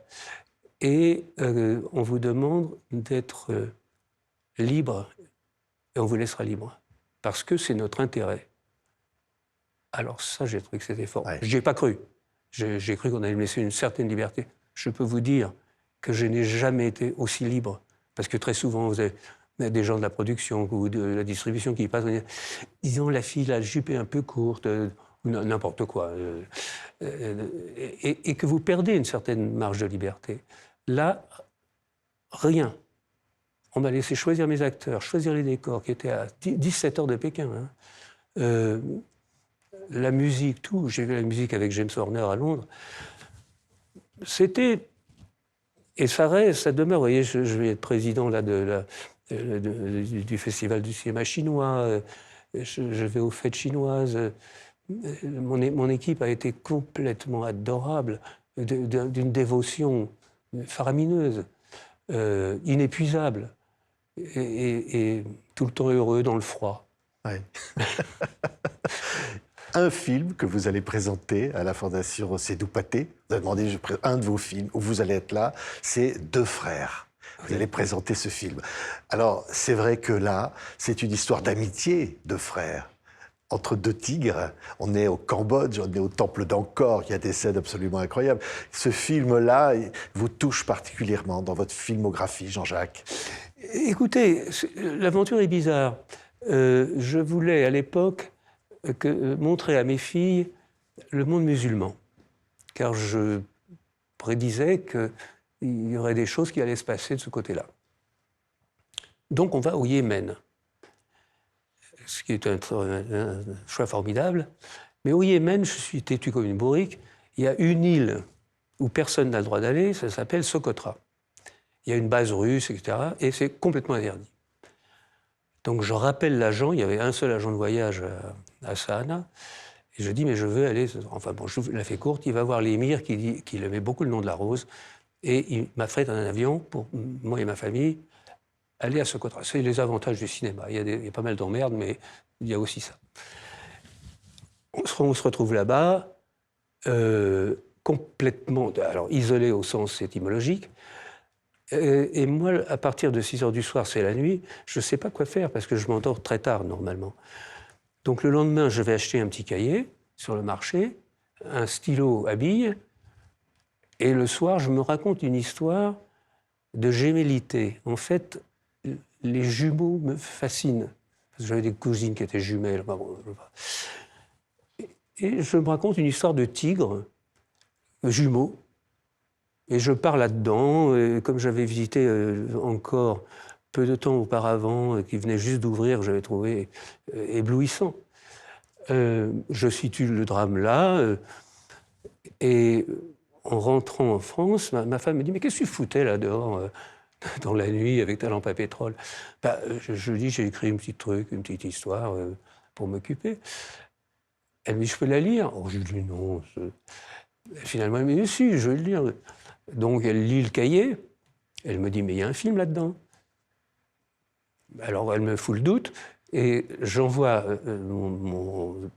et on vous demande d'être libre, et on vous laissera libre, parce que c'est notre intérêt. Alors ça, j'ai trouvé que c'était fort. Ouais. Je n'y ai pas cru. J'ai cru qu'on allait me laisser une certaine liberté. Je peux vous dire que je n'ai jamais été aussi libre, parce que très souvent, vous avez des gens de la production ou de la distribution qui passent, ils ont la fille, la jupe est un peu courte, ou n'importe quoi, et que vous perdez une certaine marge de liberté. Là, rien. On m'a laissé choisir mes acteurs, choisir les décors, qui étaient à 17 heures de Pékin. Hein. La musique, tout. J'ai vu la musique avec James Horner à Londres. C'était... Et ça reste, ça demeure. Vous voyez, je vais être président là, du Festival du cinéma chinois. Je vais aux fêtes chinoises. Mon équipe a été complètement adorable, d'une dévotion faramineuse, inépuisable, et tout le temps heureux dans le froid. Ouais. Un film que vous allez présenter à la Fondation Sédou Pathé, vous avez demandé un de vos films où vous allez être là, c'est Deux frères. Vous allez présenter ce film. Alors, c'est vrai que là, c'est une histoire d'amitié de frères. Entre deux tigres, on est au Cambodge, on est au temple d'Angkor, il y a des scènes absolument incroyables. Ce film-là vous touche particulièrement dans votre filmographie, Jean-Jacques. Écoutez, l'aventure est bizarre. Je voulais à l'époque montrer à mes filles le monde musulman, car je prédisais qu'il y aurait des choses qui allaient se passer de ce côté-là. Donc on va au Yémen, ce qui est un choix formidable. Mais au Yémen, je suis têtu comme une bourrique, il y a une île où personne n'a le droit d'aller, ça s'appelle Socotra. Il y a une base russe, etc., et c'est complètement interdit. Donc je rappelle l'agent, il y avait un seul agent de voyage à Sahana, et je dis, mais je veux aller... Enfin bon, je la fais courte, il va voir l'émir qui aimait beaucoup le nom de la rose, et il m'affrète un avion pour moi et ma famille aller à Socotra. C'est les avantages du cinéma. Il y a pas mal d'emmerdes, mais il y a aussi ça. On se retrouve là-bas, complètement... Alors isolé au sens étymologique, et moi, à partir de 6 heures du soir, c'est la nuit, je ne sais pas quoi faire parce que je m'endors très tard normalement. Donc le lendemain, je vais acheter un petit cahier sur le marché, un stylo à billes, et le soir, je me raconte une histoire de gémellité. En fait, les jumeaux me fascinent. Parce que j'avais des cousines qui étaient jumelles. Et je me raconte une histoire de tigre, jumeaux. Et je pars là-dedans, et comme j'avais visité encore peu de temps auparavant, qui venait juste d'ouvrir, j'avais trouvé éblouissant. Je situe le drame là, et en rentrant en France, ma femme me dit « Mais qu'est-ce que tu foutais là dehors dans la nuit avec ta lampe à pétrole ?» Je lui dis « J'ai écrit un petit truc, une petite histoire pour m'occuper. » Elle me dit « Je peux la lire ?» Je lui dis « Non. » Finalement, elle me dit « Si, je vais le lire. » Donc, elle lit le cahier. Elle me dit « Mais il y a un film là-dedans. » Alors, elle me fout le doute. Et j'envoie mon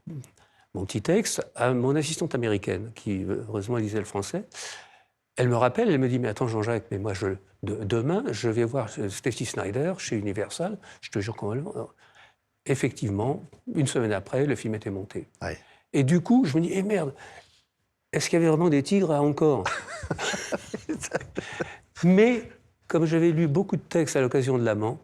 petit texte à mon assistante américaine, qui, heureusement, lisait le français. Elle me rappelle, elle me dit « Mais attends, Jean-Jacques, mais moi, demain, je vais voir Steffi Snyder chez Universal. Je te jure qu'on va le voir. » Effectivement, une semaine après, le film était monté. Ouais. Et du coup, je me dis « Eh merde, est-ce qu'il y avait vraiment des tigres à Angkor ?» Mais, comme j'avais lu beaucoup de textes à l'occasion de l'amant,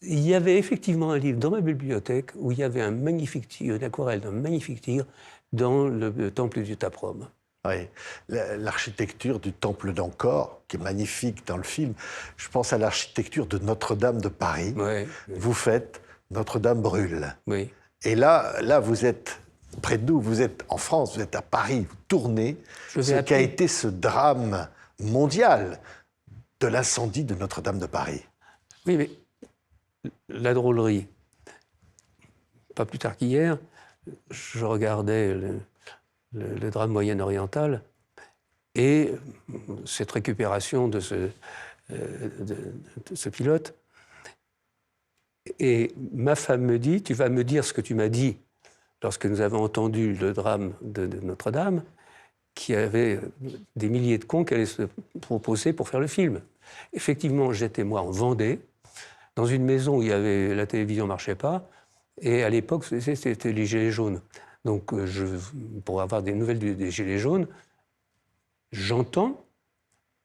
il y avait effectivement un livre dans ma bibliothèque où il y avait un magnifique tigre, une aquarelle d'un magnifique tigre dans le temple du Taprom. Oui, l'architecture du temple d'Angkor, qui est magnifique dans le film. Je pense à l'architecture de Notre-Dame de Paris. Ouais, oui. Vous faites Notre-Dame brûle. Oui. Et là, vous êtes près de nous, vous êtes en France, vous êtes à Paris, vous tournez ce qu'a été ce drame mondial de l'incendie de Notre-Dame de Paris. Oui, mais la drôlerie. Pas plus tard qu'hier, je regardais le drame moyen-oriental et cette récupération de ce pilote. Et ma femme me dit « Tu vas me dire ce que tu m'as dit lorsque nous avons entendu le drame de Notre-Dame, qu'il y avait des milliers de cons qui allaient se proposer pour faire le film. Effectivement, j'étais, moi, en Vendée, dans une maison où la télévision ne marchait pas, et à l'époque, c'était les Gilets jaunes. Donc, pour avoir des nouvelles des Gilets jaunes, j'entends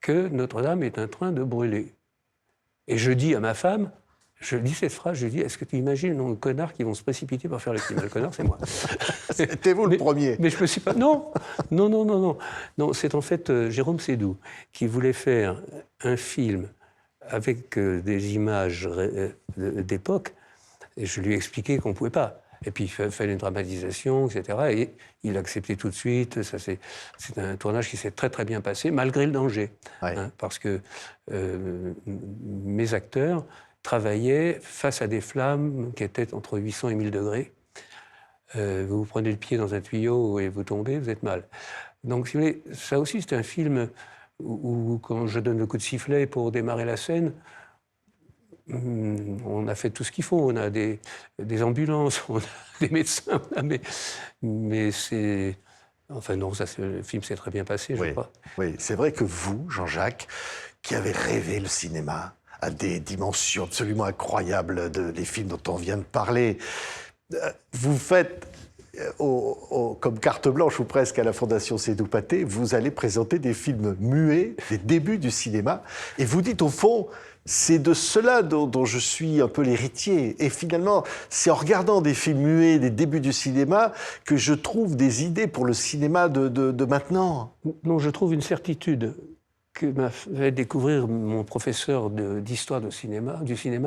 que Notre-Dame est en train de brûler. Et je dis à ma femme, je dis cette phrase, je dis, est-ce que tu imagines le nombre de connards qui vont se précipiter pour faire le film? Le connard, c'est moi. C'était vous le premier. Mais je me suis pas... Non, c'est en fait Jérôme Sédou qui voulait faire un film avec des images d'époque. Et je lui ai expliqué qu'on ne pouvait pas. Et puis, il fallait une dramatisation, etc. Et il a accepté tout de suite. C'est un tournage qui s'est très, très bien passé, malgré le danger. Ouais. Parce que mes acteurs travaillaient face à des flammes qui étaient entre 800 et 1000 degrés. Vous prenez le pied dans un tuyau et vous tombez, vous êtes mal. Donc, si vous voulez, ça aussi, c'est un film où, quand je donne le coup de sifflet pour démarrer la scène, on a fait tout ce qu'il faut. On a des ambulances, on a des médecins, mais c'est... Enfin non, le film s'est très bien passé, je crois. Oui, c'est vrai que vous, Jean-Jacques, qui avez rêvé le cinéma à des dimensions absolument incroyables des films dont on vient de parler, vous faites... comme carte blanche ou presque à la Fondation Seydoux-Pathé, vous allez présenter des films muets, des débuts du cinéma, et vous dites au fond, c'est de cela dont je suis un peu l'héritier. Et finalement, c'est en regardant des films muets, des débuts du cinéma, que je trouve des idées pour le cinéma de maintenant. Non, je trouve une certitude que m'a fait découvrir mon professeur d'histoire du cinéma,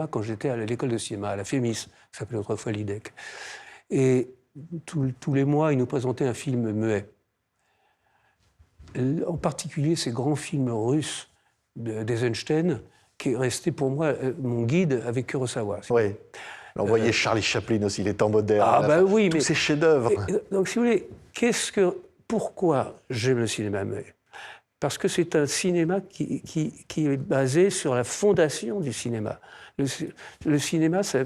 quand j'étais à l'école de cinéma, à la FEMIS, ça s'appelait autrefois l'IDEC. Et tous les mois, il nous présentait un film muet. En particulier ces grands films russes d'Eisenstein, qui est resté pour moi mon guide avec Kurosawa. Oui. On voyait Charlie Chaplin aussi, les temps modernes. Ah ben oui, tous mais ces chefs-d'œuvre. Donc, si vous voulez, pourquoi j'aime le cinéma muet? Parce que c'est un cinéma qui est basé sur la fondation du cinéma. Le cinéma, ça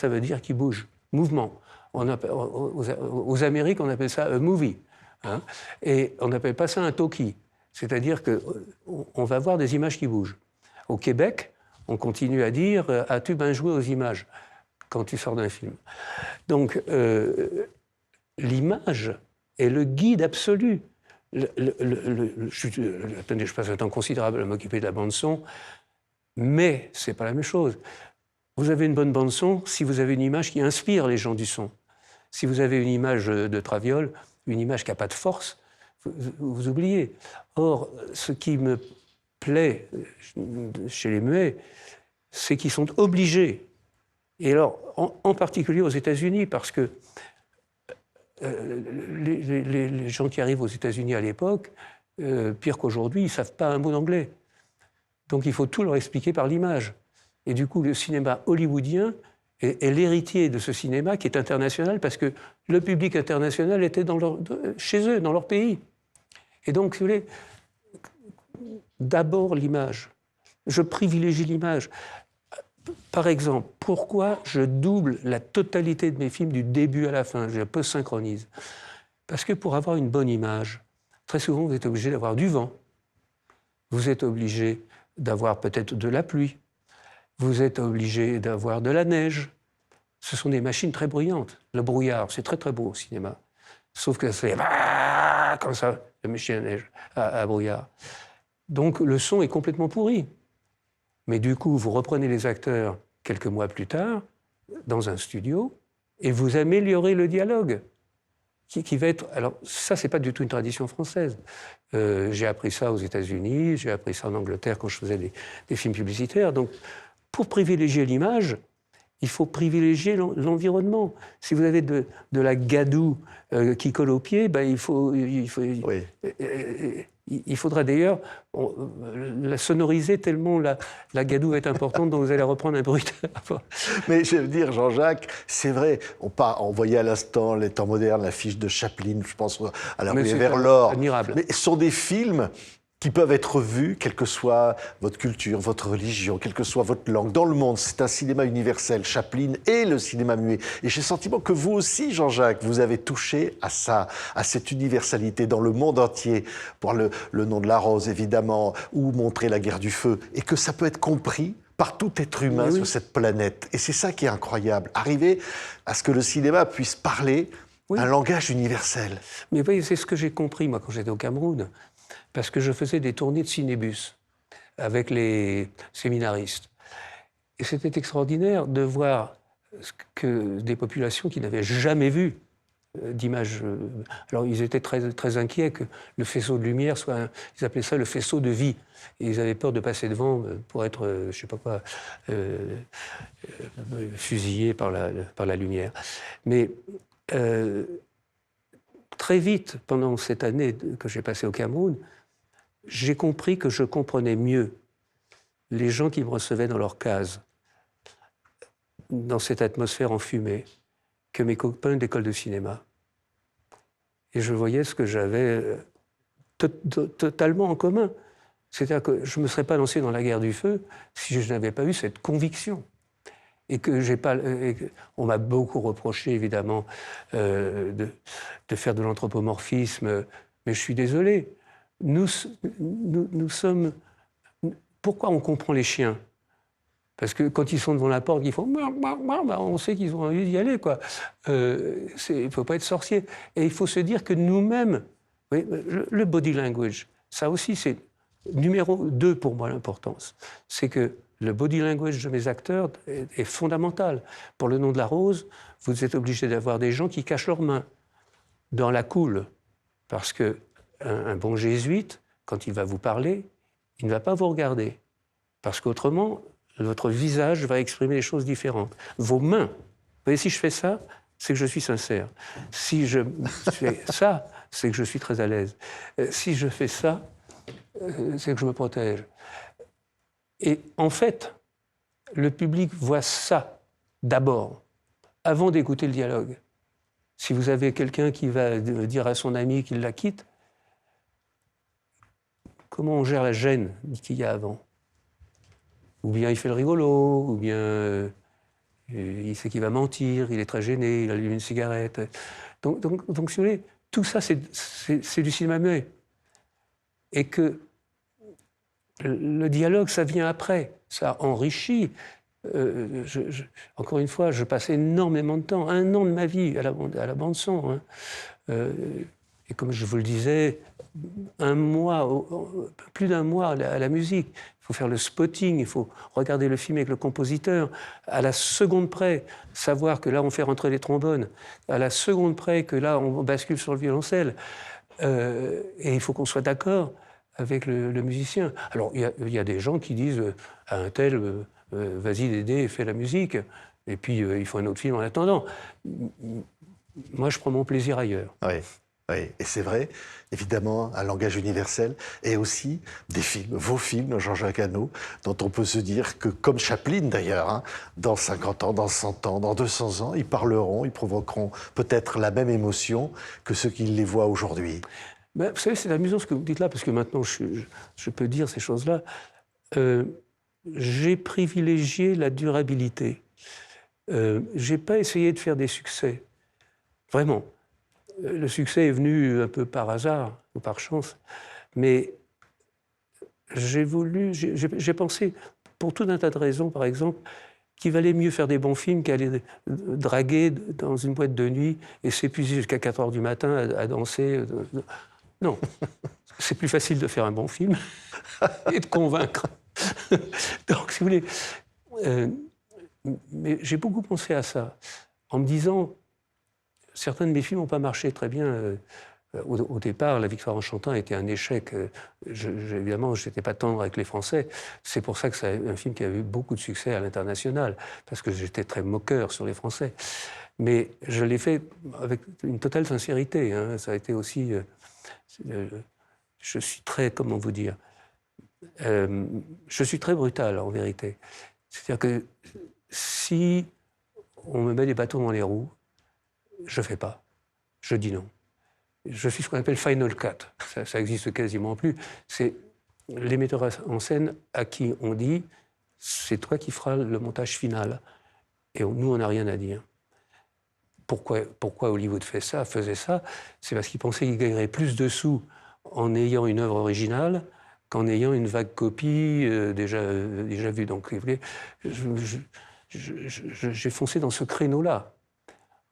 veut dire qu'il bouge, mouvement. Aux Amériques, on appelle ça un movie. Hein, et on n'appelle pas ça un talkie. C'est-à-dire qu'on va voir des images qui bougent. Au Québec, on continue à dire « as-tu bien joué aux images ?» quand tu sors d'un film. Donc, l'image est le guide absolu. Attendez, je passe un temps considérable à m'occuper de la bande-son, mais ce n'est pas la même chose. Vous avez une bonne bande-son si vous avez une image qui inspire les gens du son. Si vous avez une image de Traviole, une image qui n'a pas de force, vous oubliez. Or, ce qui me plaît chez les muets, c'est qu'ils sont obligés. Et alors, en particulier aux États-Unis, parce que les gens qui arrivent aux États-Unis à l'époque, pire qu'aujourd'hui, ils ne savent pas un mot d'anglais. Donc il faut tout leur expliquer par l'image. Et du coup, le cinéma hollywoodien est l'héritier de ce cinéma qui est international, parce que le public international était chez eux, dans leur pays. Et donc, si vous voulez, d'abord l'image. Je privilégie l'image. Par exemple, pourquoi je double la totalité de mes films du début à la fin? Je peu synchronise. Parce que pour avoir une bonne image, très souvent, vous êtes obligé d'avoir du vent. Vous êtes obligé d'avoir peut-être de la pluie. Vous êtes obligé d'avoir de la neige. Ce sont des machines très bruyantes. Le brouillard, c'est très très beau au cinéma. Sauf que c'est comme ça, la machine à neige, à brouillard. Donc le son est complètement pourri. Mais du coup, vous reprenez les acteurs quelques mois plus tard, dans un studio, et vous améliorez le dialogue. Qui va être... Alors ça, c'est pas du tout une tradition française. J'ai appris ça aux États-Unis, j'ai appris ça en Angleterre quand je faisais des films publicitaires. Donc, pour privilégier l'image, il faut privilégier l'environnement. Si vous avez de la gadoue qui colle aux pieds, ben il faudra d'ailleurs la sonoriser tellement la gadoue est importante, donc vous allez reprendre un bruiteur. Mais je veux dire, Jean-Jacques, c'est vrai, on voyait à l'instant les temps modernes, l'affiche de Chaplin, je pense à la rue vers l'or. Admirable. Mais ce sont des films qui peuvent être vus, quelle que soit votre culture, votre religion, quelle que soit votre langue, dans le monde. C'est un cinéma universel, Chaplin et le cinéma muet. Et j'ai le sentiment que vous aussi, Jean-Jacques, vous avez touché à ça, à cette universalité dans le monde entier, pour le nom de la rose, évidemment, ou montrer la guerre du feu, et que ça peut être compris par tout être humain sur cette planète. Et c'est ça qui est incroyable, arriver à ce que le cinéma puisse parler un langage universel. Mais vous voyez, c'est ce que j'ai compris, moi, quand j'étais au Cameroun, parce que je faisais des tournées de cinébus avec les séminaristes. Et c'était extraordinaire de voir que des populations qui n'avaient jamais vu d'images. Alors, ils étaient très, très inquiets que le faisceau de lumière soit. Ils appelaient ça le faisceau de vie. Et ils avaient peur de passer devant pour être, je ne sais pas quoi, fusillés par la lumière. Mais très vite, pendant cette année que j'ai passée au Cameroun, j'ai compris que je comprenais mieux les gens qui me recevaient dans leur case, dans cette atmosphère enfumée, que mes copains d'école de cinéma. Et je voyais ce que j'avais totalement en commun. C'est-à-dire que je ne me serais pas lancé dans la guerre du feu si je n'avais pas eu cette conviction. Et que j'ai pas. On m'a beaucoup reproché, évidemment, de faire de l'anthropomorphisme, mais je suis désolé. Nous sommes. Pourquoi on comprend les chiens? Parce que quand ils sont devant la porte, ils font. On sait qu'ils ont envie d'y aller, quoi. Il ne faut pas être sorcier. Et il faut se dire que nous-mêmes, le body language, ça aussi, c'est numéro 2 pour moi l'importance. C'est que le body language de mes acteurs est fondamental. Pour le nom de la rose, vous êtes obligé d'avoir des gens qui cachent leurs mains dans la coule. Parce qu'un bon jésuite, quand il va vous parler, il ne va pas vous regarder. Parce qu'autrement, votre visage va exprimer des choses différentes. Vos mains, vous voyez, si je fais ça, c'est que je suis sincère. Si je fais ça, c'est que je suis très à l'aise. Si je fais ça, c'est que je me protège. Et en fait, le public voit ça d'abord, avant d'écouter le dialogue. Si vous avez quelqu'un qui va dire à son ami qu'il la quitte, comment on gère la gêne qu'il y a avant? Ou bien il fait le rigolo, ou bien il sait qu'il va mentir, il est très gêné, il allume une cigarette. Donc si vous voulez, tout ça, c'est du cinéma muet. Et que le dialogue, ça vient après, ça enrichit. Encore une fois, je passe énormément de temps, 1 an de ma vie à la bande-son. Hein. Et comme je vous le disais, 1 mois, plus d'1 mois à la musique. Il faut faire le spotting, il faut regarder le film avec le compositeur, à la seconde près, savoir que là, on fait rentrer les trombones, à la seconde près que là, on bascule sur le violoncelle. Et il faut qu'on soit d'accord avec le musicien. Alors, il y a des gens qui disent à un tel, vas-y Dédé, fais la musique, et puis il faut un autre film en attendant. Moi, je prends mon plaisir ailleurs. Oui. Oui, et c'est vrai, évidemment, un langage universel, et aussi des films, vos films, Jean-Jacques Hano, dont on peut se dire que, comme Chaplin d'ailleurs, hein, dans 50 ans, dans 100 ans, dans 200 ans, ils parleront, ils provoqueront peut-être la même émotion que ceux qui les voient aujourd'hui. Ben, vous savez, c'est amusant ce que vous dites là, parce que maintenant, je peux dire ces choses-là. J'ai privilégié la durabilité. J'ai pas essayé de faire des succès. Vraiment. Le succès est venu un peu par hasard ou par chance, mais j'ai pensé, pour tout un tas de raisons, par exemple, qu'il valait mieux faire des bons films qu'aller draguer dans une boîte de nuit et s'épuiser jusqu'à 4 heures du matin à danser. Non, c'est plus facile de faire un bon film et de convaincre. Donc, si vous voulez, mais j'ai beaucoup pensé à ça, en me disant... Certains de mes films n'ont pas marché très bien. Au départ, La Victoire en chantant a été un échec. Évidemment, je n'étais pas tendre avec les Français. C'est pour ça que c'est un film qui a eu beaucoup de succès à l'international, parce que j'étais très moqueur sur les Français. Mais je l'ai fait avec une totale sincérité. Hein. Ça a été aussi... je suis très... Comment vous dire je suis très brutal, en vérité. C'est-à-dire que si on me met des bâtons dans les roues, je ne fais pas. Je dis non. je suis ce qu'on appelle Final Cut. Ça existe quasiment plus. C'est les metteurs en scène à qui on dit « c'est toi qui feras le montage final ». Et nous, on n'a rien à dire. Pourquoi Hollywood faisait ça? C'est parce qu'ils pensaient qu'ils gagneraient plus de sous en ayant une œuvre originale qu'en ayant une vague copie déjà vue. Donc, j'ai foncé dans ce créneau-là,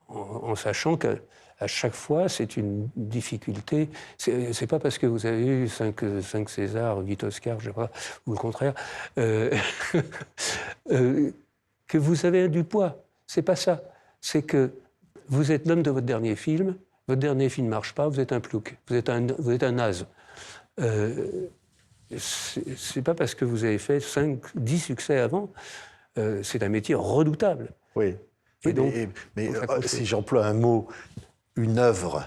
en sachant qu'à chaque fois, c'est une difficulté. C'est pas parce que vous avez eu 5 Césars, 8 Oscars, je sais pas, ou le contraire, que vous avez du poids. C'est pas ça. C'est que vous êtes l'homme de votre dernier film marche pas, vous êtes un plouc, vous êtes un naze. C'est pas parce que vous avez fait 10 succès avant, c'est un métier redoutable. Oui. Et donc, mais si j'emploie un mot, une œuvre,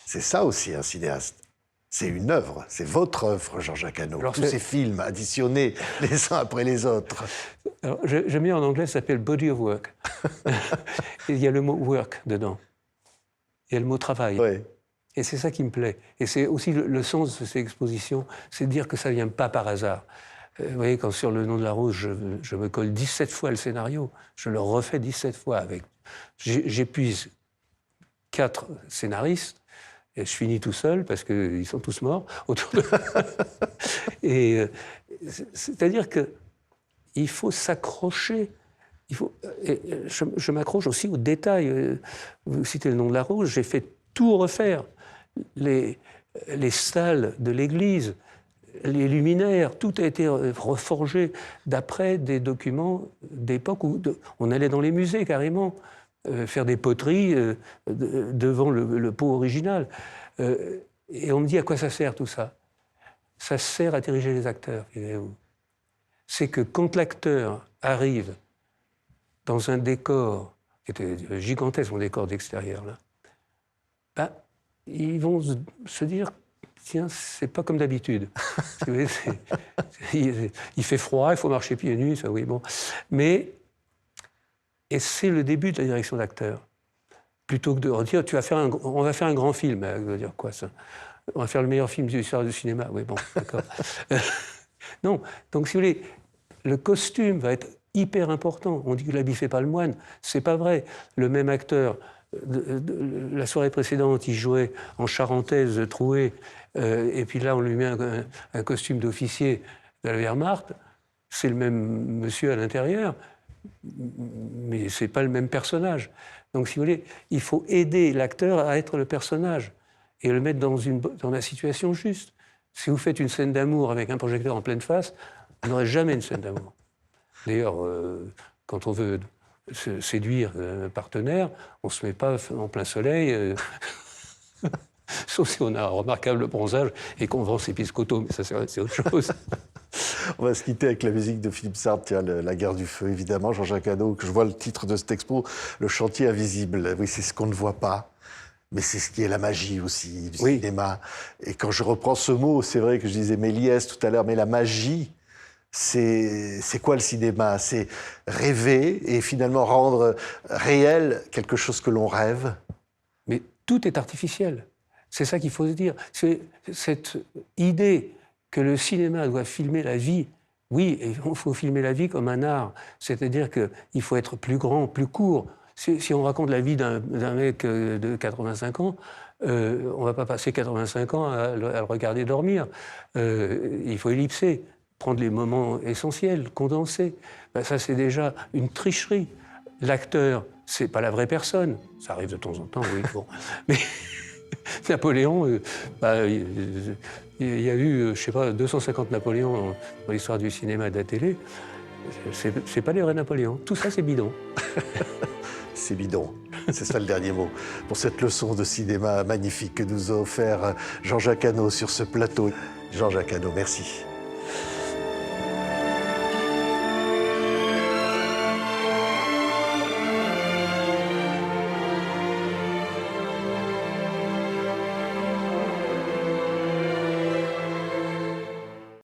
c'est ça aussi un cinéaste. C'est une œuvre, c'est votre œuvre, Jean-Jacques Hano. Tous ces films additionnés les uns après les autres. Alors, j'aime bien en anglais, ça s'appelle body of work. Il y a le mot work dedans. Il y a le mot travail. Oui. Et c'est ça qui me plaît. Et c'est aussi le sens de ces expositions, c'est de dire que ça ne vient pas par hasard. Vous voyez, quand sur Le Nom de la Rose, je me colle 17 fois le scénario, je le refais 17 fois avec. J'épuise 4 scénaristes, et je finis tout seul parce qu'ils sont tous morts autour de moi. Et c'est-à-dire qu'il faut s'accrocher. Je m'accroche aussi aux détails. Vous citez Le Nom de la Rose, j'ai fait tout refaire. Les stalles de l'église, les luminaires, tout a été reforgé d'après des documents d'époque où on allait dans les musées carrément faire des poteries devant le pot original. Et on me dit à quoi ça sert tout ça? Ça sert à diriger les acteurs, figurez-vous. C'est que quand l'acteur arrive dans un décor qui était gigantesque, mon décor d'extérieur, là, ben, ils vont se dire, tiens, c'est pas comme d'habitude. Il fait froid, il faut marcher pieds nus, ça, oui, bon. Mais, et c'est le début de la direction d'acteur. Plutôt que de dire, on va faire un grand film. Ça veut dire quoi, ça? On va faire le meilleur film de l'histoire du cinéma. Oui, bon, d'accord. Non, donc si vous voulez, le costume va être hyper important. On dit que l'habit fait pas le moine. C'est pas vrai. Le même acteur, la soirée précédente, il jouait en charentaise trouée, et puis là, on lui met un costume d'officier de la Wehrmacht. C'est le même monsieur à l'intérieur, mais c'est pas le même personnage. Donc, si vous voulez, il faut aider l'acteur à être le personnage et le mettre dans la situation juste. Si vous faites une scène d'amour avec un projecteur en pleine face, vous n'aurez jamais une scène d'amour. D'ailleurs, quand on veut séduire un partenaire, on ne se met pas en plein soleil, sauf si on a un remarquable bronzage et qu'on vend ses biscottos, mais ça c'est autre chose. On va se quitter avec la musique de Philippe Sard, tiens, La guerre du feu, évidemment, Jean-Jacques Hano, que je vois le titre de cette expo, Le chantier invisible. Oui, c'est ce qu'on ne voit pas, mais c'est ce qui est la magie aussi du cinéma. Et quand je reprends ce mot, c'est vrai que je disais Méliès tout à l'heure, mais la magie, c'est quoi le cinéma? C'est rêver et finalement rendre réel quelque chose que l'on rêve. Mais tout est artificiel. C'est ça qu'il faut se dire. C'est cette idée que le cinéma doit filmer la vie. Oui, il faut filmer la vie comme un art. C'est-à-dire qu'il faut être plus grand, plus court. Si on raconte la vie d'un mec de 85 ans, on ne va pas passer 85 ans à le regarder dormir. Il faut ellipser, prendre les moments essentiels, condenser. Ben ça, c'est déjà une tricherie. L'acteur, c'est pas la vraie personne. Ça arrive de temps en temps, oui. Bon. Mais Napoléon, il y a eu, je sais pas, 250 Napoléons dans l'histoire du cinéma et de la télé. C'est pas les vrais Napoléons. Tout ça, c'est bidon. C'est bidon. C'est ça le dernier mot. Pour cette leçon de cinéma magnifique que nous a offert Jean-Jacques Hano sur ce plateau. Jean-Jacques Hano, merci.